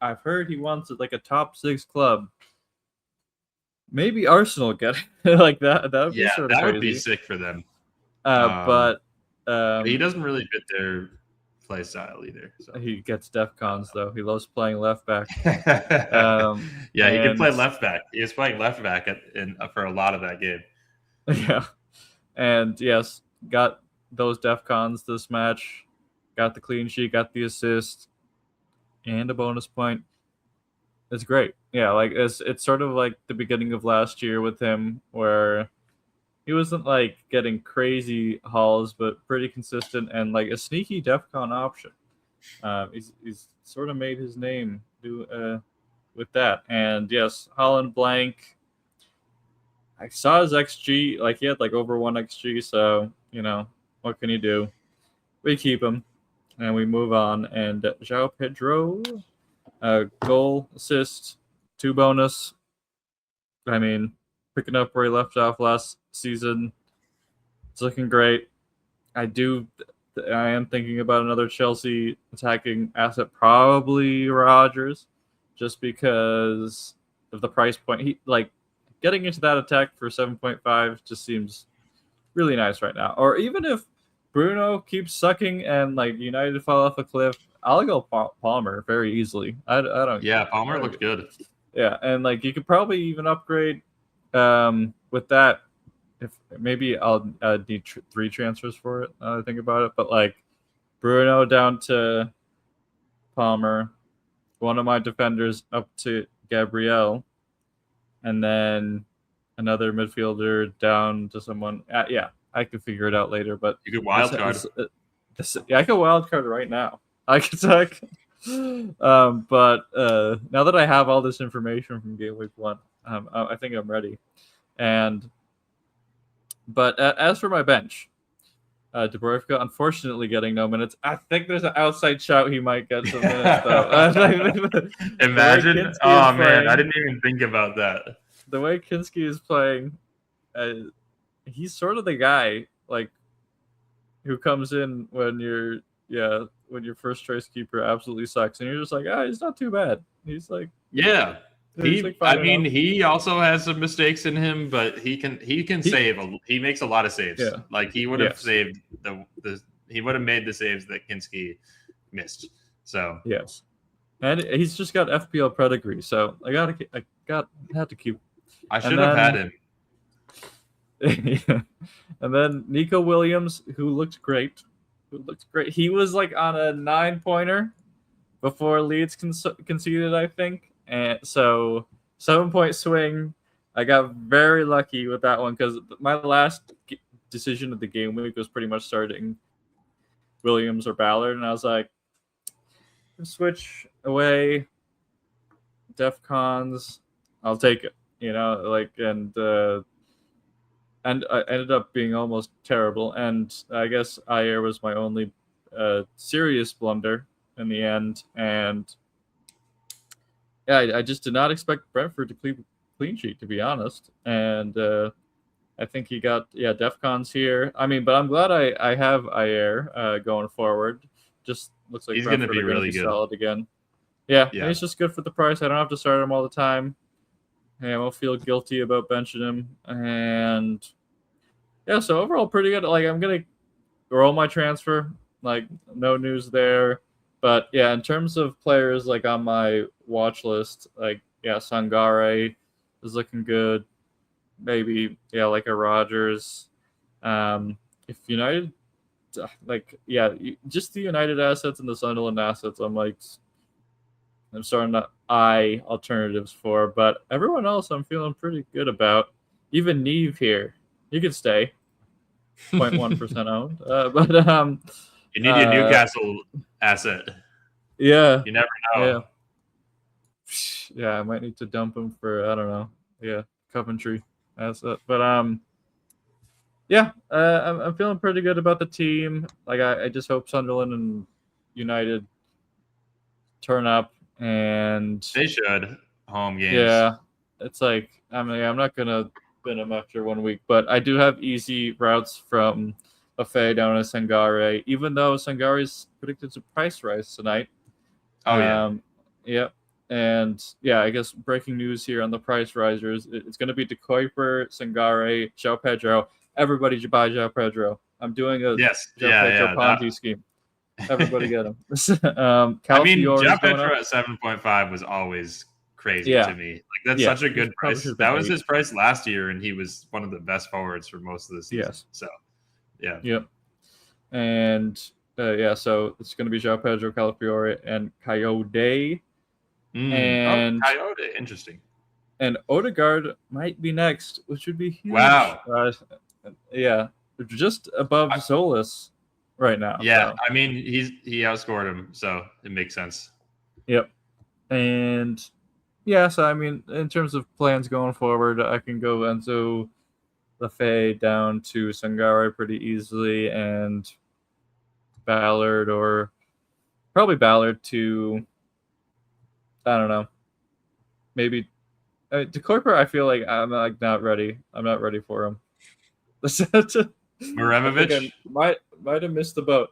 I've heard he wants like a top 6 club. Maybe Arsenal get it. Like that. That would be sort of that crazy. would be sick for them. But he doesn't really fit their play style either. So. He gets DEFCONs though. He loves playing left back. He can play left back. He was playing left back for a lot of that game. Yeah, And yes, got those DEFCONs this match. Got the clean sheet, got the assist, and a bonus point. It's great. Yeah, like it's sort of like the beginning of last year with him, where he wasn't like getting crazy hauls, but pretty consistent and like a sneaky DEFCON option. He's sort of made his name with that. And yes, Holland Blank. I saw his XG, like he had like over 1 XG, so what can you do? We keep him and we move on. And João Pedro, goal, assist, 2 bonus. I mean, picking up where he left off last season. It's looking great. I am thinking about another Chelsea attacking asset, probably Rodgers, just because of the price point. He like getting into that attack for 7.5 just seems really nice right now. Or even if Bruno keeps sucking and like United fall off a cliff, I'll go Palmer very easily. I don't. Yeah, Palmer looked good. Yeah, and like you could probably even upgrade with that. If maybe I'll need 3 transfers for it. Now that I think about it, but like Bruno down to Palmer, one of my defenders up to Gabriel, and then another midfielder down to someone. Yeah, I could figure it out later. But you could wild card. I could wild card right now. I could talk. But now that I have all this information from Game Week 1, I think I'm ready. But as for my bench, Dubravka unfortunately getting no minutes. I think there's an outside shout he might get some minutes though. Imagine! Oh man, I didn't even think about that. The way Kinski is playing, he's sort of the guy like who comes in when your first choice keeper absolutely sucks, and you're just like, he's not too bad. He's like, yeah. He also has some mistakes in him, but he can save. He makes a lot of saves. Yeah. Like he would have saved he would have made the saves that Kinski missed. So yes, and he's just got FPL pedigree. So I had to keep. I should have had him. Yeah. And then Nico Williams, who looked great. He was like on a 9-pointer before Leeds conceded, I think. And so 7-point swing. I got very lucky with that one because my last decision of the game week was pretty much starting Williams or Ballard, and I was like, switch away, DEFCONs, I'll take it. And I ended up being almost terrible. And I guess Ayer was my only serious blunder in the end. And yeah, I just did not expect Brentford to clean sheet, to be honest. And I think he got DEFCONs here. I mean, but I'm glad I have Ayer going forward. Just looks like he's going to be really good, solid again. Yeah, he's just good for the price. I don't have to start him all the time. I won't feel guilty about benching him. And yeah, so overall pretty good. Like I'm gonna roll my transfer. Like no news there. But yeah, in terms of players like on my watch list, like Sangare is looking good. Maybe like a Rodgers. If United, just the United assets and the Sunderland assets, I'm starting to eye alternatives for. But everyone else, I'm feeling pretty good about. Even Neve here, you could stay. 0.1% owned. But you need your Newcastle asset. Yeah. You never know. Yeah, I might need to dump him for, I don't know. Yeah, Coventry asset. But I'm feeling pretty good about the team. Like I just hope Sunderland and United turn up, and they should home games. Yeah, it's like I'm not gonna bin him after 1 week, but I do have easy routes from Buffet down to Sangare, even though Sangare's predicted to price rise tonight. And I guess breaking news here on the price risers. It's going to be De Kuiper, Sangare, João Pedro. Everybody buy João Pedro. I'm doing a João Pedro Ponzi scheme. Everybody get him. João Pedro at 7.5 was always crazy Yeah. to me. Like that's Yeah. such a He good probably should price. have That been was 8. his price last year, and he was one of the best forwards for most of the season. Yes. So, yeah. Yep. And so it's going to be João Pedro, Calafiore, and Coyote. Oh, And Coyote, interesting. Odegaard might be next, which would be huge. Wow. Yeah, just above Solis right now. Yeah, So. I mean he outscored him, so it makes sense. Yep. And yeah, so I mean, in terms of plans going forward, I can go Enzo Lafay down to Sangare pretty easily, and Ballard, or probably Ballard to, I don't know, maybe to Kuiper. I feel like I'm like not ready. I'm not ready for him. I think Maremovic? I might have missed the boat.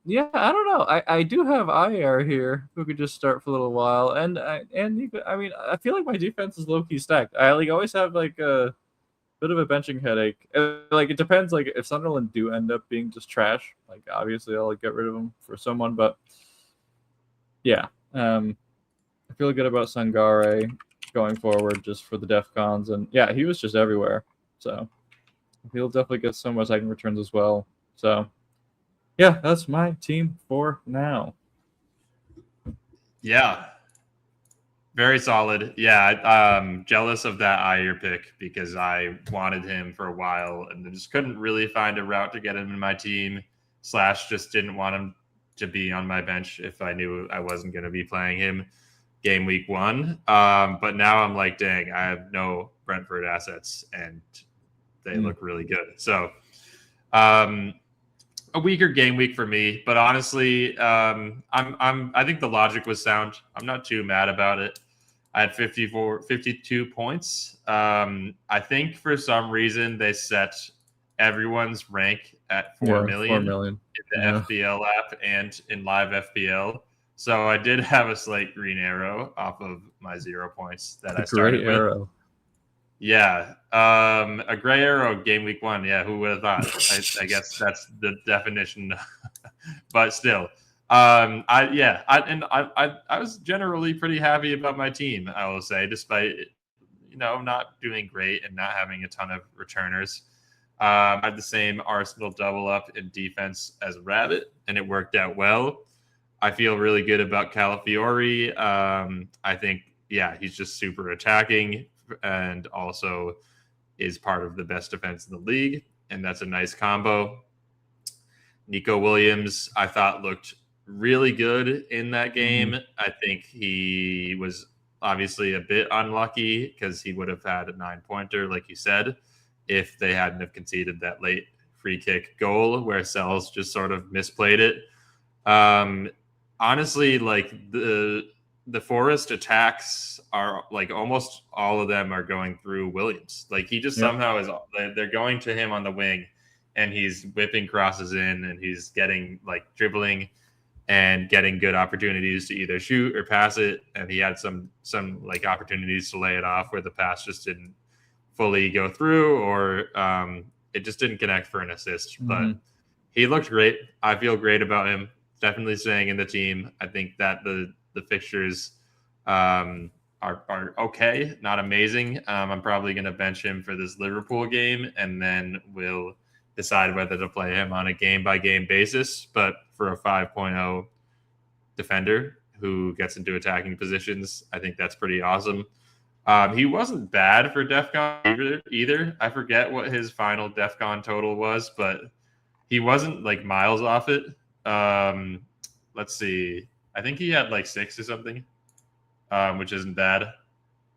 Yeah, I don't know. I do have IR here who could just start for a little while, and you could, I mean, I feel like my defense is low key stacked. I like always have like a bit of a benching headache. Like it depends. Like if Sunderland do end up being just trash, like obviously I'll like, get rid of them for someone. But yeah, I feel good about Sangare going forward just for the DEFCONs, and yeah, he was just everywhere. So he'll definitely get some second returns as well. So yeah, that's my team for now. Yeah. Very solid. Yeah, I'm jealous of that Ayer pick because I wanted him for a while and just couldn't really find a route to get him in my team. / just didn't want him to be on my bench if I knew I wasn't going to be playing him game week 1. But now I'm like, dang, I have no Brentford assets and they look really good. So a weaker game week for me, but honestly, I think the logic was sound. I'm not too mad about it. I had 52 points. I think for some reason they set everyone's rank at 4 million in the FPL app and in live FPL. So I did have a slight green arrow off of my 0 points that I started with. Arrow. Yeah, a gray arrow game week 1. Yeah, who would have thought? I guess that's the definition, but still, I was generally pretty happy about my team. I will say, despite not doing great and not having a ton of returners. I had the same Arsenal double up in defense as Rabbit, and it worked out well. I feel really good about Calafiore. I think, he's just super attacking and also is part of the best defense in the league, and that's a nice combo. Nico Williams, I thought, looked really good in that game. I think he was obviously a bit unlucky because he would have had a 9-pointer, like you said, if they hadn't have conceded that late free kick goal where Sells just sort of misplayed it. Honestly, like the Forest attacks are like almost all of them are going through Williams. Like he just somehow is, they're going to him on the wing and he's whipping crosses in and he's getting like dribbling and getting good opportunities to either shoot or pass it. And he had some like opportunities to lay it off where the pass just didn't fully go through or it just didn't connect for an assist. But he looked great. I feel great about him. Definitely staying in the team. I think that the fixtures are okay, not amazing. I'm probably going to bench him for this Liverpool game, and then we'll decide whether to play him on a game-by-game basis. But for a 5.0 defender who gets into attacking positions, I think that's pretty awesome. He wasn't bad for DEFCON either. I forget what his final DEFCON total was, but he wasn't like miles off it. Let's see. I think he had like 6 or something, which isn't bad.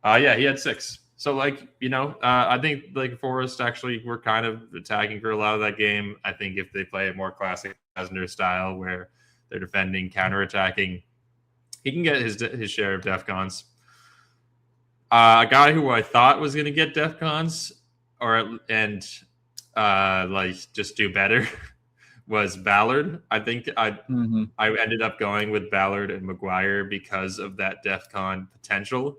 He had 6. So like, I think like Forest actually were kind of attacking for a lot of that game. I think if they play a more classic Lesnar style where they're defending, counterattacking, he can get his share of DEFCONs. A guy who I thought was going to get DEFCONs like just do better was Ballard. I think I ended up going with Ballard and Maguire because of that DEFCON potential.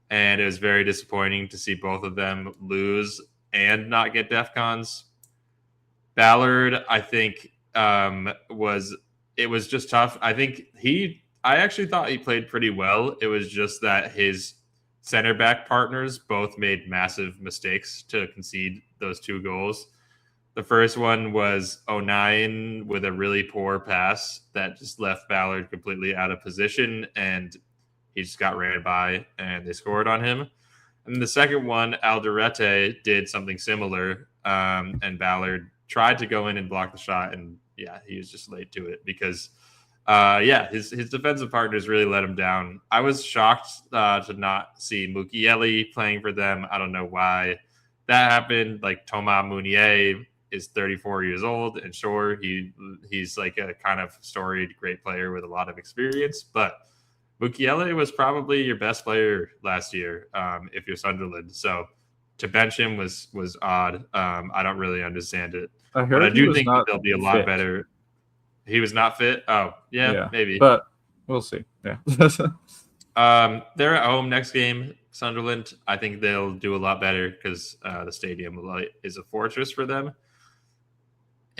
And it was very disappointing to see both of them lose and not get DEFCONs. Ballard, I think, was just tough. I think he I actually thought he played pretty well. It was just that his center back partners both made massive mistakes to concede those 2 goals. The first one was '09 with a really poor pass that just left Ballard completely out of position, and he just got ran by, and they scored on him. And the second one, Alderete did something similar, and Ballard tried to go in and block the shot, and yeah, he was just late to it because, his defensive partners really let him down. I was shocked to not see Mukiele playing for them. I don't know why that happened. Like Thomas Meunier is 34 years old, and sure, he's like a kind of storied great player with a lot of experience, but Mukiele was probably your best player last year if you're Sunderland. So to bench him was odd. I don't really understand it. I heard But I he do was think not they'll be a lot fit. better. He was not fit? Oh, yeah. Maybe. But we'll see. Yeah. They're at home next game, Sunderland. I think they'll do a lot better because the stadium is a fortress for them.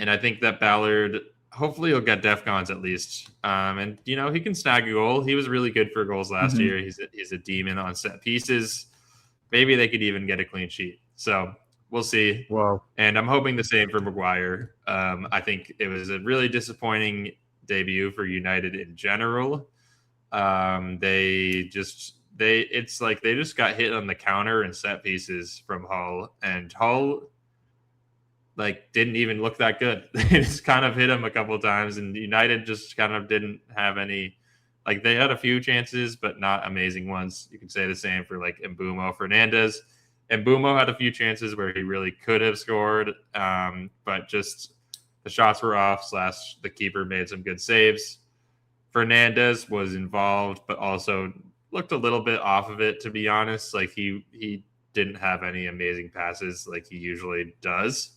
And I think that Ballard, hopefully he'll get DEFCONs at least. And, you know, he can snag a goal. He was really good for goals last year. He's a demon on set pieces. Maybe they could even get a clean sheet. So we'll see. Wow. And I'm hoping the same for Maguire. I think it was a really disappointing debut for United in general. It's like they just got hit on the counter and set pieces from Hull, and Hull like didn't even look that good. They just kind of hit him a couple of times, and United just kind of didn't have any. Like they had a few chances, but not amazing ones. You could say the same for like Mbeumo Fernandez. Mbeumo had a few chances where he really could have scored, but just the shots were off. / the keeper made some good saves. Fernandez was involved, but also looked a little bit off of it, to be honest. Like he didn't have any amazing passes like he usually does.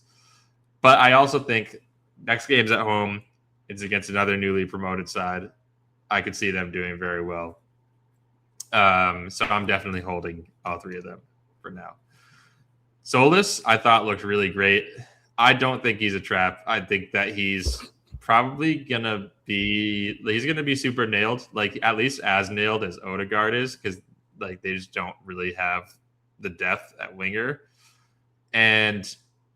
But I also think next game's at home. It's against another newly promoted side. I could see them doing very well. So I'm definitely holding all 3 of them for now. Solis, I thought looked really great. I don't think he's a trap. I think that he's probably gonna be super nailed, like at least as nailed as Odegaard is, because like they just don't really have the depth at winger. And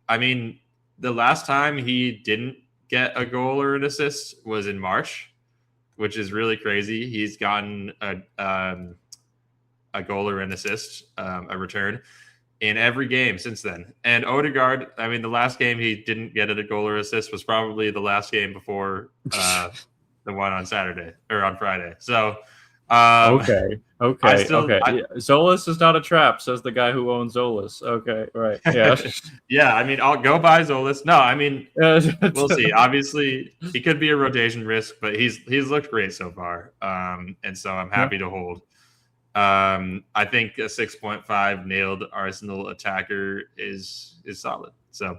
I mean, the last time he didn't get a goal or an assist was in March, which is really crazy. He's gotten a goal or an assist, a return in every game since then. And Odegaard, I mean, the last game he didn't get a goal or assist was probably the last game before the one on Saturday or on Friday. So, Okay. Zolas is not a trap, says the guy who owns Zolas. Okay, right. Yeah. Yeah, I mean, I'll go buy Zolas. No, I mean, we'll see. Obviously, he could be a rotation risk, but he's looked great so far. And so I'm happy to hold. I think a 6.5 nailed Arsenal attacker is solid. So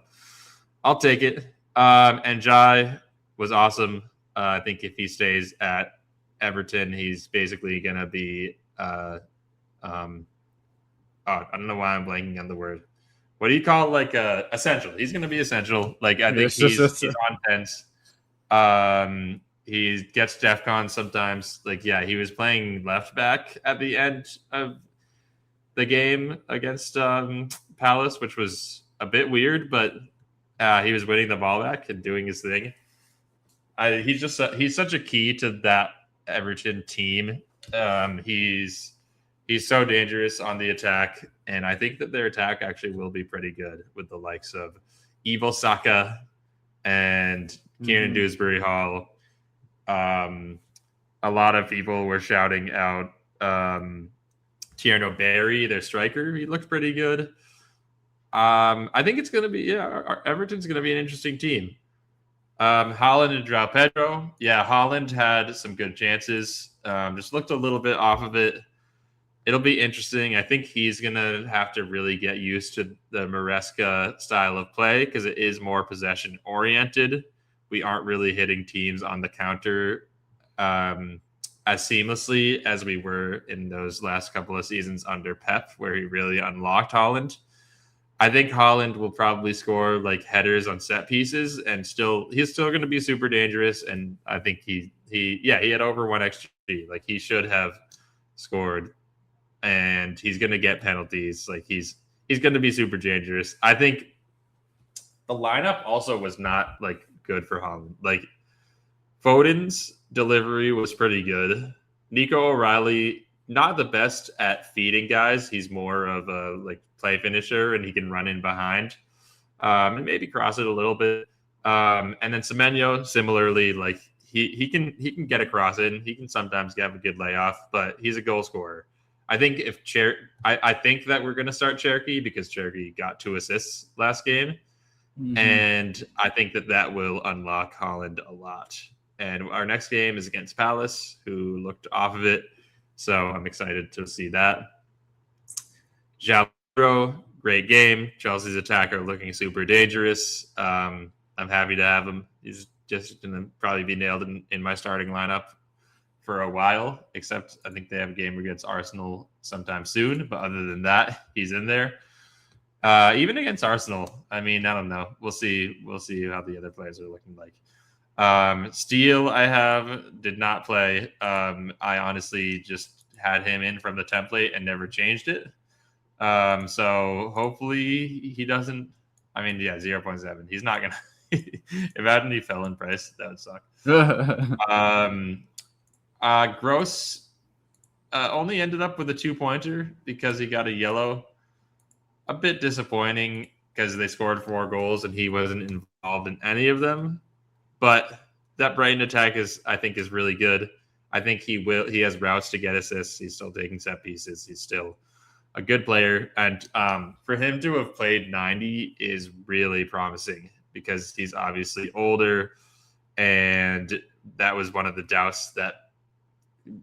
I'll take it. And Jai was awesome. I think if he stays at Everton, he's basically going to be I don't know why I'm blanking on the word. What do you call it? Like essential? He's going to be essential. Like I think he's on pens. He gets DEFCON sometimes. Like, yeah, he was playing left back at the end of the game against Palace, which was a bit weird, but he was winning the ball back and doing his thing. He's such a key to that Everton team. He's so dangerous on the attack, and I think that their attack actually will be pretty good with the likes of Evil Saka and Kieran Dewsbury Hall. A lot of people were shouting out Tierno Barry, their striker. He looked pretty good. I think it's going to be, Everton's going to be an interesting team. Haaland and João Pedro. Yeah, Haaland had some good chances. Just looked a little bit off of it. It'll be interesting. I think he's going to have to really get used to the Maresca style of play because it is more possession oriented. We aren't really hitting teams on the counter as seamlessly as we were in those last couple of seasons under Pep, where he really unlocked Haaland. I think Haaland will probably score like headers on set pieces, and he's still going to be super dangerous. And I think he had over 1 XG Like he should have scored, and he's going to get penalties. Like he's going to be super dangerous. I think the lineup also was not like good for Holland. Like Foden's delivery was pretty good. Nico O'Reilly, not the best at feeding guys. He's more of a like play finisher, and he can run in behind and maybe cross it a little bit. And then Semenyo, similarly, like he can get across it. And he can sometimes have a good layoff, but he's a goal scorer. I think I think that we're going to start Cherokee because Cherokee got 2 assists last game. Mm-hmm. And I think that will unlock Holland a lot. And our next game is against Palace, who looked off of it. So I'm excited to see that. Jalero, great game. Chelsea's attacker looking super dangerous. I'm happy to have him. He's just going to probably be nailed in my starting lineup for a while, except I think they have a game against Arsenal sometime soon. But other than that, he's in there. Even against Arsenal, I mean, I don't know. We'll see how the other players are looking like. Steele, did not play. I honestly just had him in from the template and never changed it. So hopefully he doesn't. I mean, yeah, 0.7. He's not gonna. If Adney fell in price, that would suck. Gross only ended up with a 2-pointer because he got a yellow. A bit disappointing because they scored 4 goals and he wasn't involved in any of them. But that Brighton attack I think is really good. I think he has routes to get assists. He's still taking set pieces. He's still a good player. And for him to have played 90 is really promising because he's obviously older. And that was one of the doubts that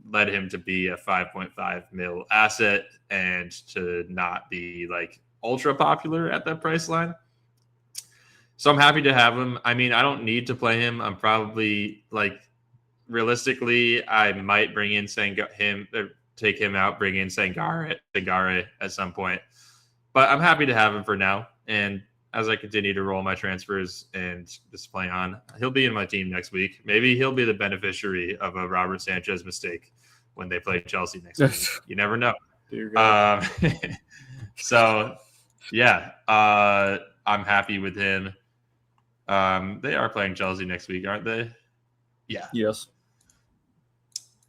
led him to be a 5.5 mil asset and to not be like ultra popular at that price line. So I'm happy to have him. I mean, I don't need to play him. I'm probably like realistically, I might bring in take him out, bring in Sangare at some point. But I'm happy to have him for now. And as I continue to roll my transfers and just play on, he'll be in my team next week. Maybe he'll be the beneficiary of a Robert Sanchez mistake when they play Chelsea next week. You never know. So, yeah, I'm happy with him. They are playing Chelsea next week, aren't they? Yeah. Yes.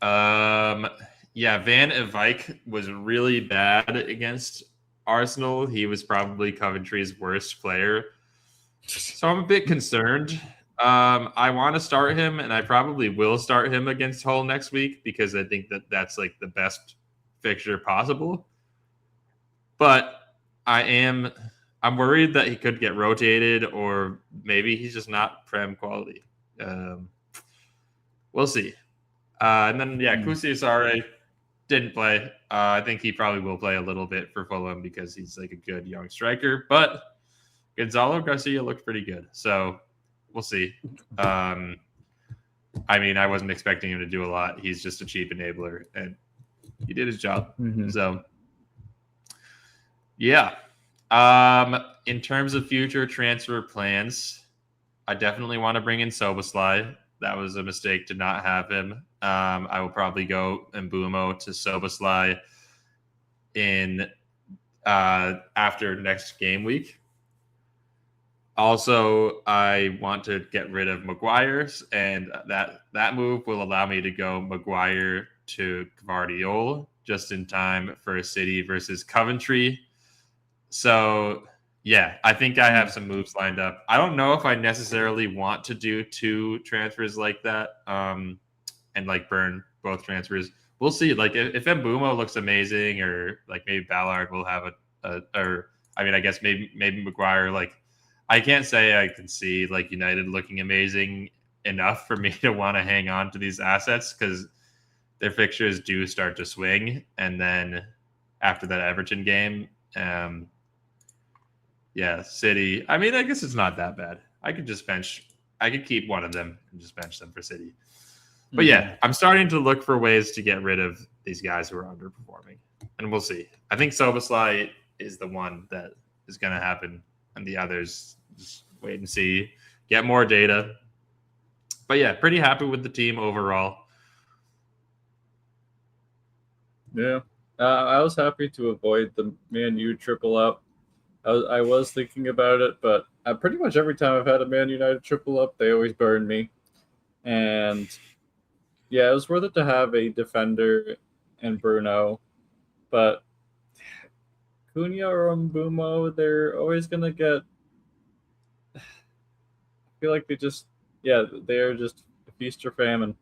Van Eyck was really bad against Arsenal. He was probably Coventry's worst player. So I'm a bit concerned. I want to start him, and I probably will start him against Hull next week because I think that's like the best fixture possible. But I'm worried that he could get rotated, or maybe he's just not Prem quality. We'll see. And then, Kusi Asare didn't play. I think he probably will play a little bit for Fulham because he's like a good young striker. But Gonzalo Garcia looked pretty good. So we'll see. I mean, I wasn't expecting him to do a lot. He's just a cheap enabler, and he did his job. Mm-hmm. So, yeah. In terms of future transfer plans, I definitely want to bring in Soboslai. That was a mistake to not have him. I will probably go Mbumo to Soboslai in after next game week. Also, I want to get rid of Maguire's, and that move will allow me to go Maguire to Gvardiol just in time for City versus Coventry. So, yeah, I think I have some moves lined up. I don't know if I necessarily want to do 2 transfers like that and like burn both transfers. We'll see. Like if Mbumo looks amazing, or like maybe Ballard will have I guess maybe Maguire. Like I can't say I can see like United looking amazing enough for me to want to hang on to these assets because their fixtures do start to swing, and then after that Everton game. City. I mean, I guess it's not that bad. I could keep one of them and just bench them for City. But yeah, I'm starting to look for ways to get rid of these guys who are underperforming. And we'll see. I think Soboslai is the one that is going to happen. And the others, just wait and see. Get more data. But yeah, pretty happy with the team overall. Yeah. I was happy to avoid the Man U triple up. I was thinking about it, but pretty much every time I've had a Man United triple up, they always burn me. And yeah, it was worth it to have a defender and Bruno, but Cunha or Mbumo, they're always gonna get. I feel like they're just feast or famine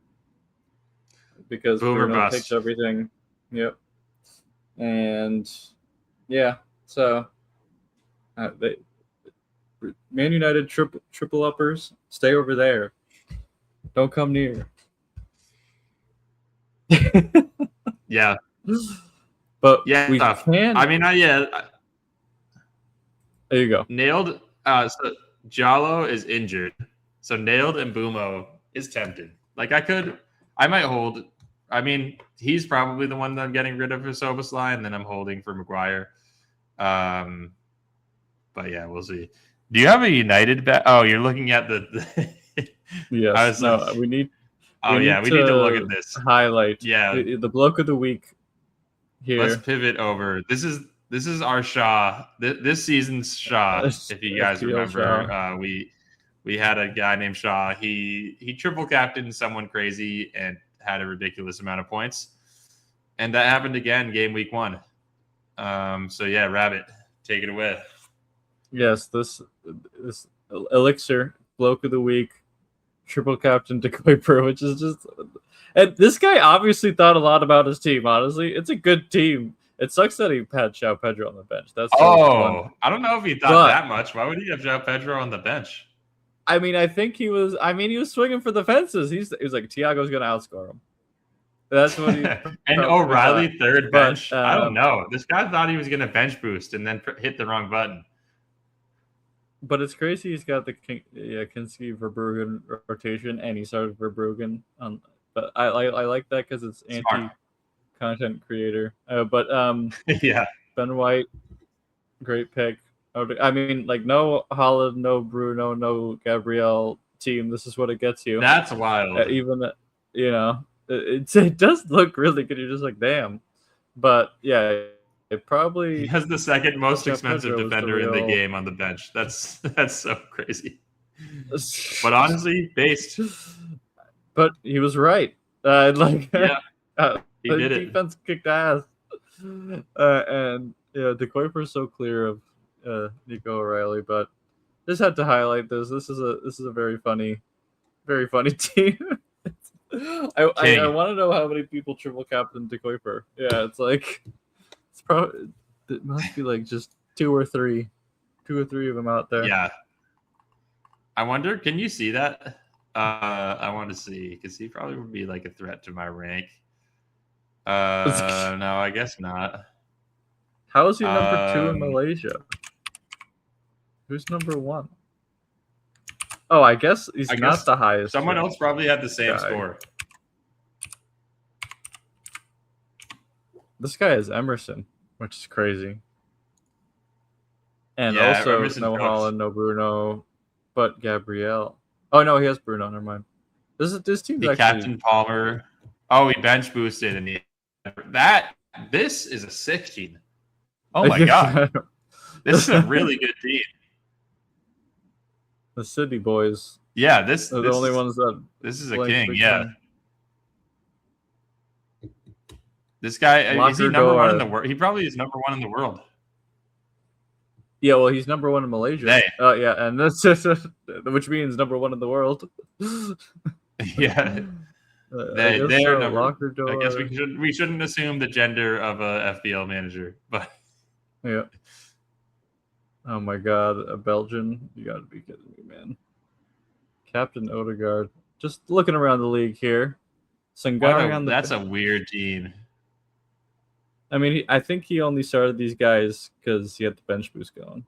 because Boomer Bruno takes bust. everything. Yep, and yeah, so they Man United triple uppers, stay over there. Don't come near. Yeah. But Yeah. we Tough. can. I mean, yeah. There you go. Nailed. So Jalo is injured. So nailed and Bumo is tempted. Like I might hold. I mean, he's probably the one that I'm getting rid of for Soboslai, and then I'm holding for Maguire. But yeah, we'll see. Do you have a United bet? Oh, you're looking at the Yes. No, we need we need to look at this. Highlight. Yeah, The bloke of the week here. Let's pivot over. This is our Shaw. This season's Shaw. If you guys remember, we had a guy named Shaw. He triple captained someone crazy and had a ridiculous amount of points, and that happened again game week 1. So yeah, Rabbit, take it away. Yes, this Elixir bloke of the week, triple captain to Kuiper, which is just. And this guy obviously thought a lot about his team. Honestly, it's a good team. It sucks that he had João Pedro on the bench. That's I don't know if he thought that much. Why would he have João Pedro on the bench? I mean, I think he was. I mean, he was swinging for the fences. He was like, Thiago's going to outscore him. That's what he. And O'Reilly third bench. But, I don't know. This guy thought he was going to bench boost and then hit the wrong button. But it's crazy. He's got the Kinski Verbruggen rotation, and he started Verbruggen on. But I like that because it's anti-content creator. But yeah, Ben White, great pick. I mean, like no Haaland, no Bruno, no Gabriel team. This is what it gets you. That's wild. Even it does look really good. You're just like, damn. But yeah, it probably he has the second most expensive defender in the game on the bench. That's so crazy. But honestly, based. But he was right. Yeah, he the did defense kicked ass. And yeah, De Kuiper's so clear of Nico O'Reilly, but just had to highlight this. This is a very funny team. I want to know how many people triple captain De Kuiper. Yeah, it's like it must be like just two or three of them out there. Yeah. I wonder, can you see that? I want to see because he probably would be like a threat to my rank. No, I guess not. How is he number 2 in Malaysia? Who's number 1? Oh, I guess he's not the highest. Someone else probably had the same score. This guy is Emerson, which is crazy. And also Emerson no Haaland, no Bruno, but Gabriel. Oh no, he has Bruno. Never mind. This team's actually Captain Palmer. Oh, he bench boosted and this is a 16. Oh my god, this is a really good team. The City boys. Yeah, this are the only ones that. This is a king. Yeah. This guy is he number 1 in the world? He probably is number 1 in the world. Yeah, well, he's number 1 in Malaysia. Yeah, and that's which means number 1 in the world. Yeah, they are number. I guess we shouldn't assume the gender of a FPL manager, but yeah. Oh my god, a Belgian? You gotta be kidding me, man. Captain Odegaard. Just looking around the league here. Sangari on the. That's a weird team. I mean, I think he only started these guys because he had the bench boost going.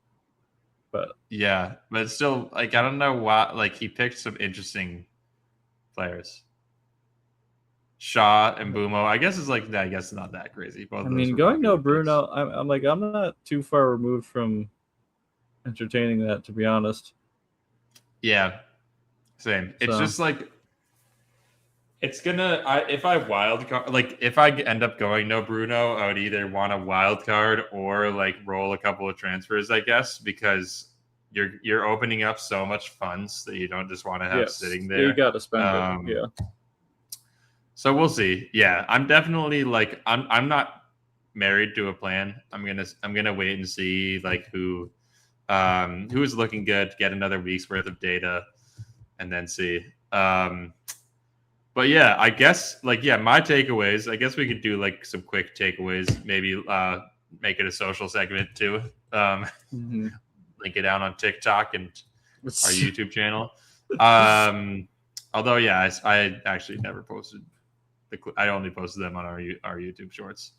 But yeah, but still, like I don't know why. Like he picked some interesting players. Shaw and Bumo. I guess it's like I guess not that crazy. Both I mean, going no Bruno. I'm like I'm not too far removed from entertaining that, to be honest. Yeah, same. It's just like It's gonna. If I wild card, like if I end up going no Bruno, I would either want a wild card or like roll a couple of transfers, I guess, because you're opening up so much funds that you don't just want to have sitting there. You got to spend it. Yeah. So we'll see. Yeah, I'm definitely like I'm not married to a plan. I'm gonna wait and see like who's looking good, get another week's worth of data, and then see. But yeah, I guess my takeaways. I guess we could do like some quick takeaways. Maybe make it a social segment too. Link it down on TikTok and our YouTube channel. Although yeah, I actually never posted. I only posted them on our YouTube shorts.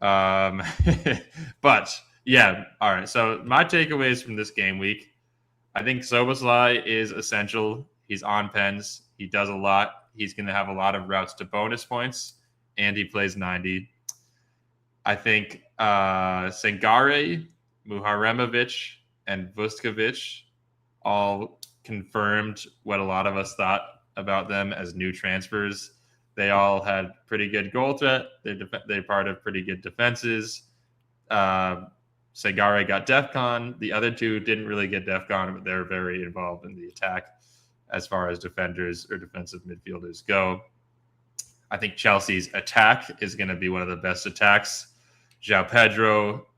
But yeah, all right. So my takeaways from this game week, I think Soboslai is essential. He's on pens. He does a lot. He's going to have a lot of routes to bonus points, and he plays 90. I think Sangare, Muharemovic, and Vuskovic all confirmed what a lot of us thought about them as new transfers. They all had pretty good goal threat. They're part of pretty good defenses. Sangare got DEFCON. The other two didn't really get DEFCON, but they're very involved in the attack as far as defenders or defensive midfielders go. I think Chelsea's attack is going to be one of the best attacks. João Pedro,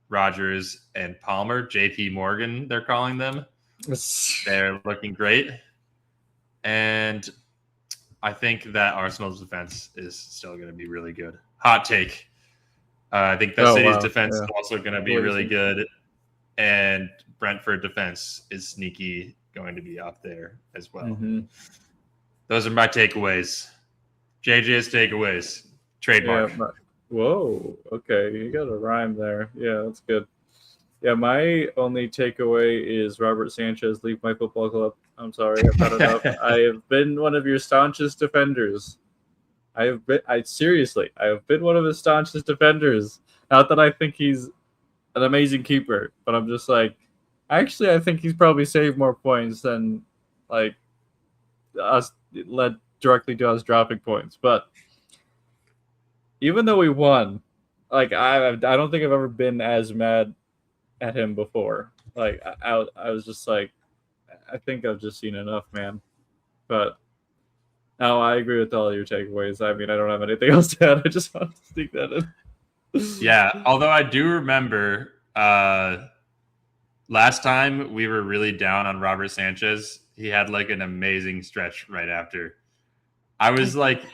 Rogers, and Palmer, JP Morgan, they're calling them. They're looking great. And I think that Arsenal's defense is still going to be really good. Hot take. I think the City's defense is also going to be really good. And Brentford defense is sneaky going to be up there as well. Those are my takeaways. JJ's takeaways. Trademark. Yeah, whoa. Okay. You got a rhyme there. Yeah, that's good. Yeah, my only takeaway is Robert Sanchez, leave my football club. I'm sorry, I've had enough. I have been one of your staunchest defenders. I have been one of his staunchest defenders. Not that I think he's an amazing keeper, but I'm just like, actually, I think he's probably saved more points than like us led directly to us dropping points. But even though we won, like I don't think I've ever been as mad at him before. Like I was just like, I think I've just seen enough, man. But no, I agree with all your takeaways. I mean, I don't have anything else to add. I just wanted to sneak that in. Yeah, although I do remember last time we were really down on Robert Sanchez. He had like an amazing stretch right after. I was like,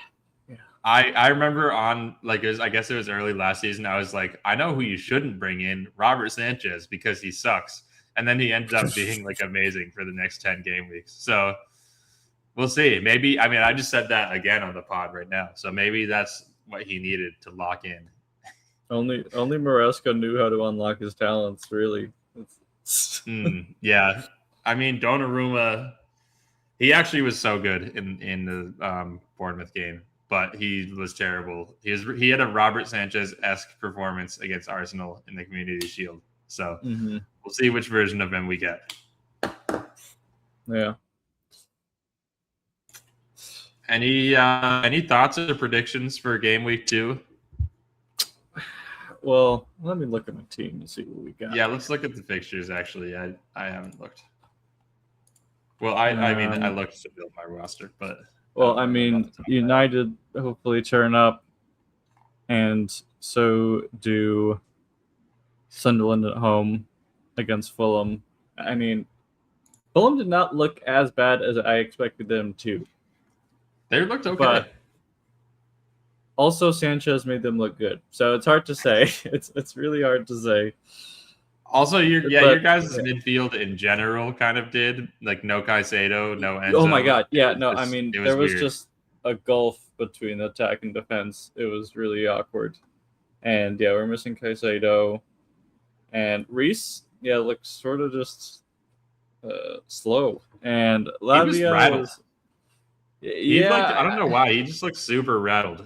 I remember on like I guess it was early last season. I was like, I know who you shouldn't bring in, Robert Sanchez, because he sucks. And then he ended up being like amazing for the next 10 game weeks. So we'll see. Maybe, I mean, I just said that again on the pod right now. So maybe that's what he needed to lock in. Only Maresca knew how to unlock his talents, really. Yeah. I mean, Donnarumma, he actually was so good in the Bournemouth game, but he was terrible. He had a Robert Sanchez-esque performance against Arsenal in the Community Shield. So we'll see which version of him we get. Yeah. Any thoughts or predictions for game week 2? Well, let me look at my team and see what we got. Yeah, let's look at the fixtures. Actually, I haven't looked. Well, I mean, I looked to build my roster, but well, I mean, United hopefully turn up, and so do Sunderland at home against Fulham. I mean, Fulham did not look as bad as I expected them to. They looked okay. But also, Sanchez made them look good. So it's hard to say. It's really hard to say. Also, your guys' midfield in general kind of did. Like, no Caicedo, no Enzo. Oh, my God. Yeah, no, I mean, there was just a gulf between attack and defense. It was really awkward. And, yeah, we're missing Caicedo. And Reece, looks sort of just slow. And Lavia was... I don't know why. He just looks super rattled.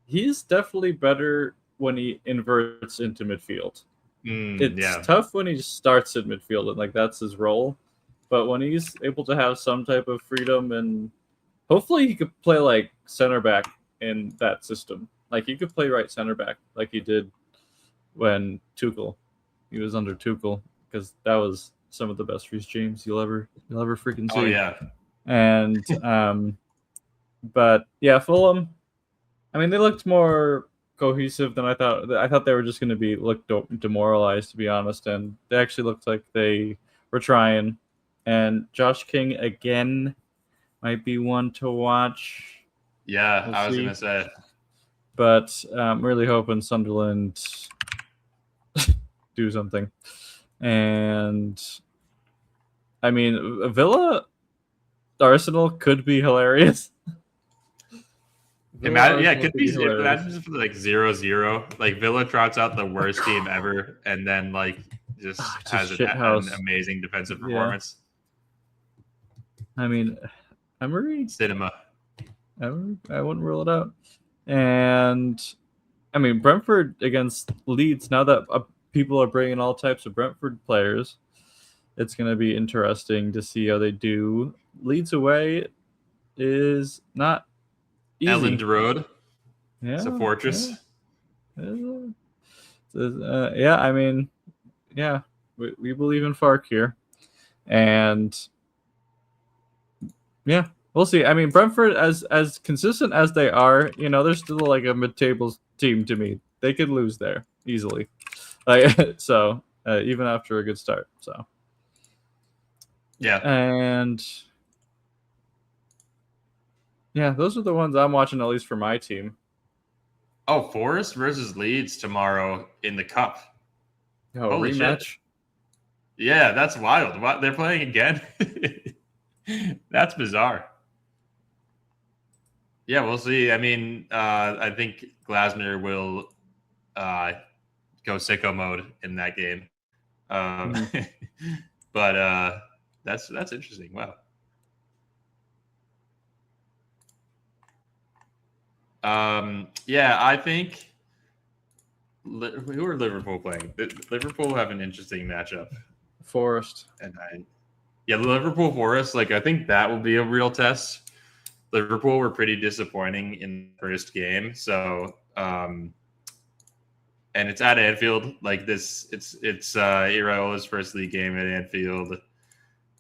He's definitely better when he inverts into midfield. It's tough when he starts at midfield and like that's his role. But when he's able to have some type of freedom and Hopefully he could play like center back in that system. Like he could play right center back like he did when he was under Tuchel, because that was some of the best Reece James you'll ever freaking see. Oh yeah. And but yeah, Fulham. I mean, they looked more cohesive than I thought. I thought they were just going to look demoralized, to be honest. And they actually looked like they were trying. And Josh King again might be one to watch. Yeah, We'll I was see. gonna say. But I'm really hoping Sunderland do something. And I mean, Villa Arsenal could be hilarious. Yeah, it could be imagine just like 0-0. Like Villa trots out the worst team ever, and then like just has an amazing defensive performance. I mean, Emery cinema. I wouldn't rule it out. And I mean, Brentford against Leeds. Now that people are bringing all types of Brentford players, it's going to be interesting to see how they do. Leeds away is not easy. Elland Road. Yeah, it's a fortress. Yeah, I mean, yeah, we believe in Fark here, and yeah, we'll see. I mean, Brentford, as consistent as they are, they're still like a mid-table team to me. They could lose there easily, so even after a good start. So yeah, and yeah, those are the ones I'm watching, at least for my team. Oh, Forest versus Leeds tomorrow in the Cup. Oh, holy rematch. Shit. Yeah, that's wild. What, they're playing again? That's bizarre. Yeah, we'll see. I mean, I think Glasner will go sicko mode in that game. But that's interesting. Wow. Yeah, I think who are Liverpool playing? Liverpool have an interesting matchup. Forest. And Liverpool Forest. Like I think that will be a real test. Liverpool were pretty disappointing in the first game, so and it's at Anfield. Like this, it's Iraola's first league game at Anfield.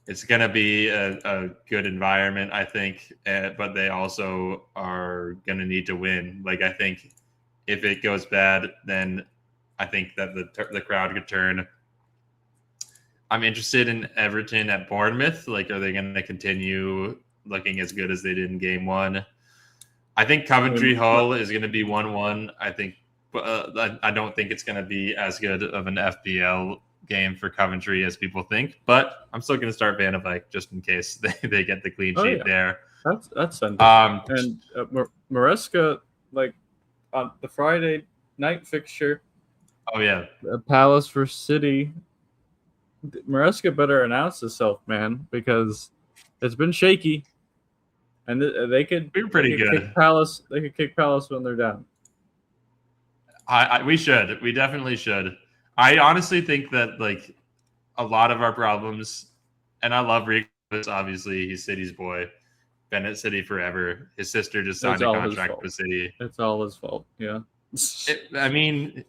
It's going to be a good environment, I think, but they also are going to need to win. Like I think if it goes bad, then I think that the crowd could turn. I'm interested in Everton at Bournemouth. Like, are they going to continue looking as good as they did in game one? I think Coventry Hull is going to be 1-1. I think, I don't think it's going to be as good of an FPL game for Coventry as people think, but I'm still going to start Van Dijk just in case they get the clean sheet there. That's and Maresca, like on the Friday night fixture. Oh yeah, Palace for City. Maresca better announce itself, man, because it's been shaky, and they could be pretty good. Kick Palace. They could kick Palace when they're down. We should. We definitely should. I honestly think that like a lot of our problems, and I love Rico, obviously he's City's boy, been at City forever. His sister just signed a contract with City. It's all his fault. Yeah. We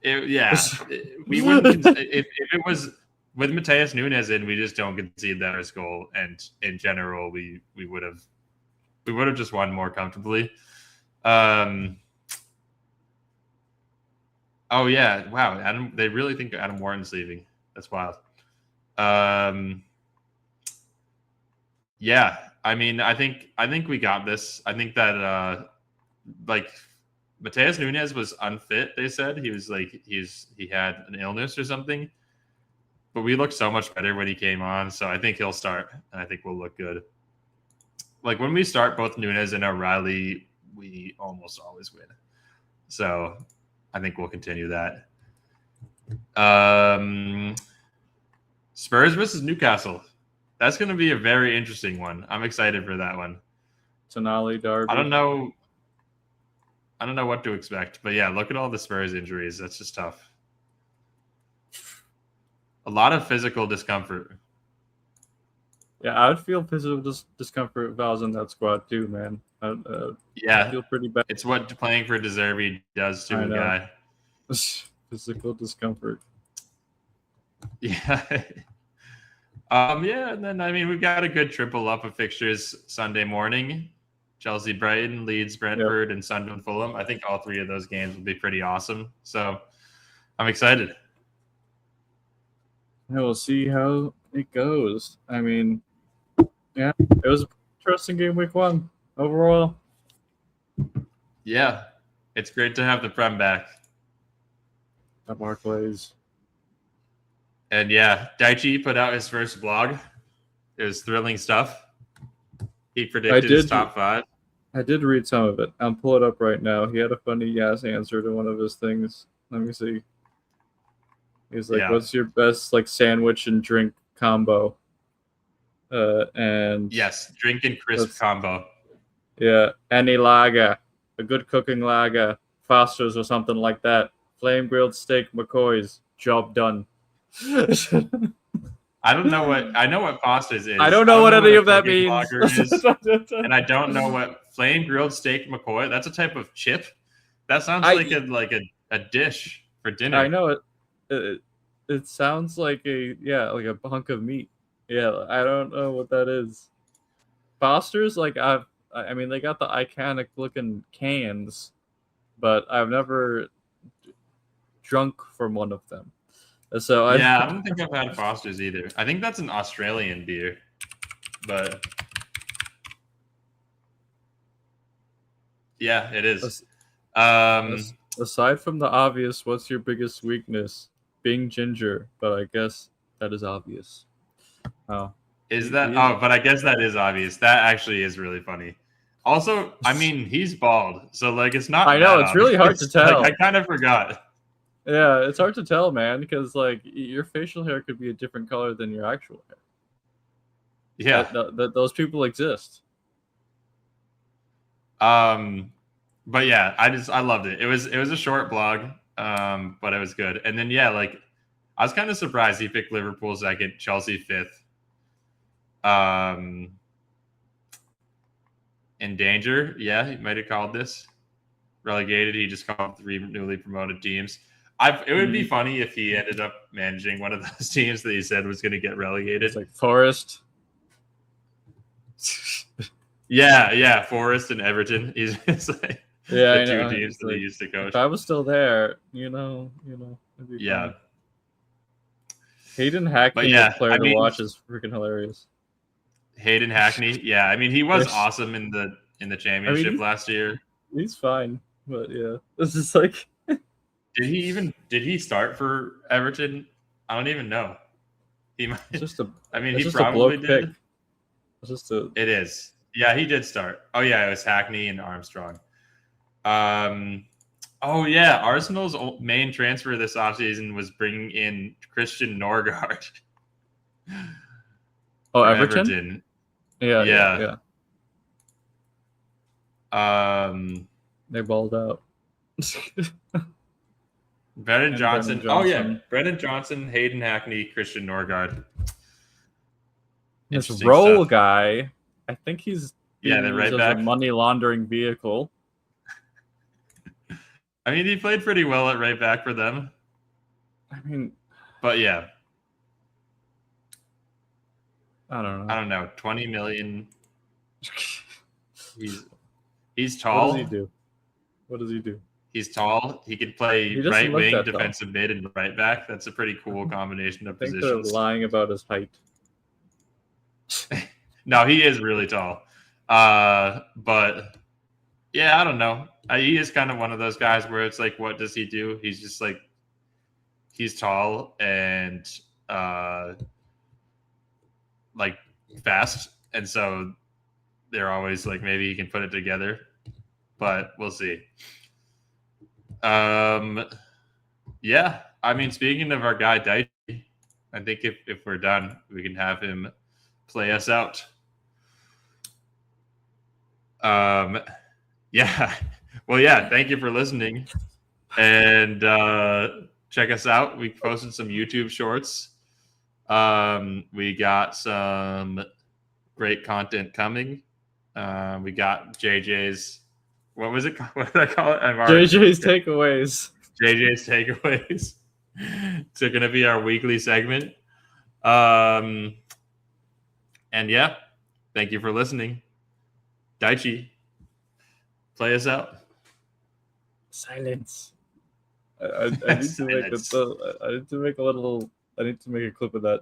wouldn't if it was with Mateus Nunes in, we just don't concede that first goal, and in general, we would have just won more comfortably. Oh yeah, wow! Adam, they really think Adam Warren's leaving. That's wild. Yeah, I mean, I think we got this. I think that like Mateus Nunes was unfit. They said he was like he had an illness or something. But we looked so much better when he came on, so I think he'll start, and I think we'll look good. Like when we start both Nunes and O'Reilly, we almost always win. So I think we'll continue that. Spurs versus Newcastle. That's going to be a very interesting one. I'm excited for that one. Tonali derby. I don't know what to expect, but yeah, look at all the Spurs injuries. That's just tough. A lot of physical discomfort. Yeah, I would feel physical discomfort if I was in that squad too, man. I Yeah, feel pretty bad. it's what playing for De Zerbi does to I a know. guy. Physical discomfort. Yeah. Yeah, and then I mean we've got a good triple up of fixtures Sunday morning. Chelsea, Brighton, Leeds, Brentford, and Sunderland, Fulham. I think all three of those games will be pretty awesome. So I'm excited. Yeah, we'll see how it goes. I mean, yeah, it was an interesting game week 1 overall. Yeah, it's great to have the Prem back. At Barclays. And yeah, Daichi put out his first vlog. It was thrilling stuff. He predicted his top 5. I did read some of it. I'll pull it up right now. He had a funny yes answer to one of his things. Let me see. He's like, "What's your best like sandwich and drink combo?" And yes, drink and crisp combo. Yeah, any lager, a good cooking lager, Foster's or something like that. Flame grilled steak, McCoy's, job done. I don't know what I know what Foster's is. I don't know what any of that means. And I don't know what flame grilled steak McCoy. That's a type of chip. That sounds like a dish for dinner. I know it. It sounds like a hunk of meat. Yeah, I don't know what that is. Foster's I mean they got the iconic looking cans, but I've never drunk from one of them. So I don't think I've had Foster's either. I think that's an Australian beer, but yeah, it is. Aside from the obvious, what's your biggest weakness? Being ginger, but I guess that is obvious. Oh, is that? Oh, but I guess that is obvious. That actually is really funny. Also, I mean, he's bald, so it's not. I know it's really hard to tell. I kind of forgot. Yeah, it's hard to tell, man, because your facial hair could be a different color than your actual hair. Yeah, those people exist. But yeah, I loved it. It was a short blog, but it was good. And then I was kind of surprised he picked Liverpool 2nd, Chelsea 5th. In danger, yeah, he might have called this relegated. He just called 3 newly promoted teams. It would be funny if he ended up managing one of those teams that he said was going to get relegated. It's like Forest. Yeah, Forest and Everton. He's the 2 teams that he used to coach. If I was still there, it'd be funny. Hayden Hackney, player to watch, is freaking hilarious. Hayden Hackney, yeah. I mean, he was awesome in the championship last year. He's fine, but yeah, this is like. Did he start for Everton? I don't even know. He might. He probably did. It is. Yeah, he did start. Oh yeah, it was Hackney and Armstrong. Oh yeah, Arsenal's main transfer this offseason was bringing in Christian Norgard. Oh, Everton? Yeah. They balled out. Brennan Johnson. Oh yeah, Brennan Johnson, Hayden Hackney, Christian Norgard. This Roll guy, I think he's the right back. A money laundering vehicle. I mean, he played pretty well at right back for them. I mean, but yeah, I don't know. 20 million. He's tall. What does he do? He's tall. He could play right wing, defensive mid, and right back. That's a pretty cool combination of positions. They're lying about his height. No, he is really tall. But yeah, I don't know. He is kind of one of those guys where it's like, what does he do? He's just he's tall and fast, and so they're always maybe he can put it together, but we'll see. Yeah, I mean, speaking of our guy Daichi, I think if we're done, we can have him play us out. Yeah. Well, yeah, thank you for listening. And check us out. We posted some YouTube shorts. We got some great content coming. We got JJ's. What was it? What did I call it? JJ's takeaways. JJ's takeaways. It's going to be our weekly segment. And yeah, thank you for listening. Daichi, play us out. Silence. I need to make I need to make a clip of that.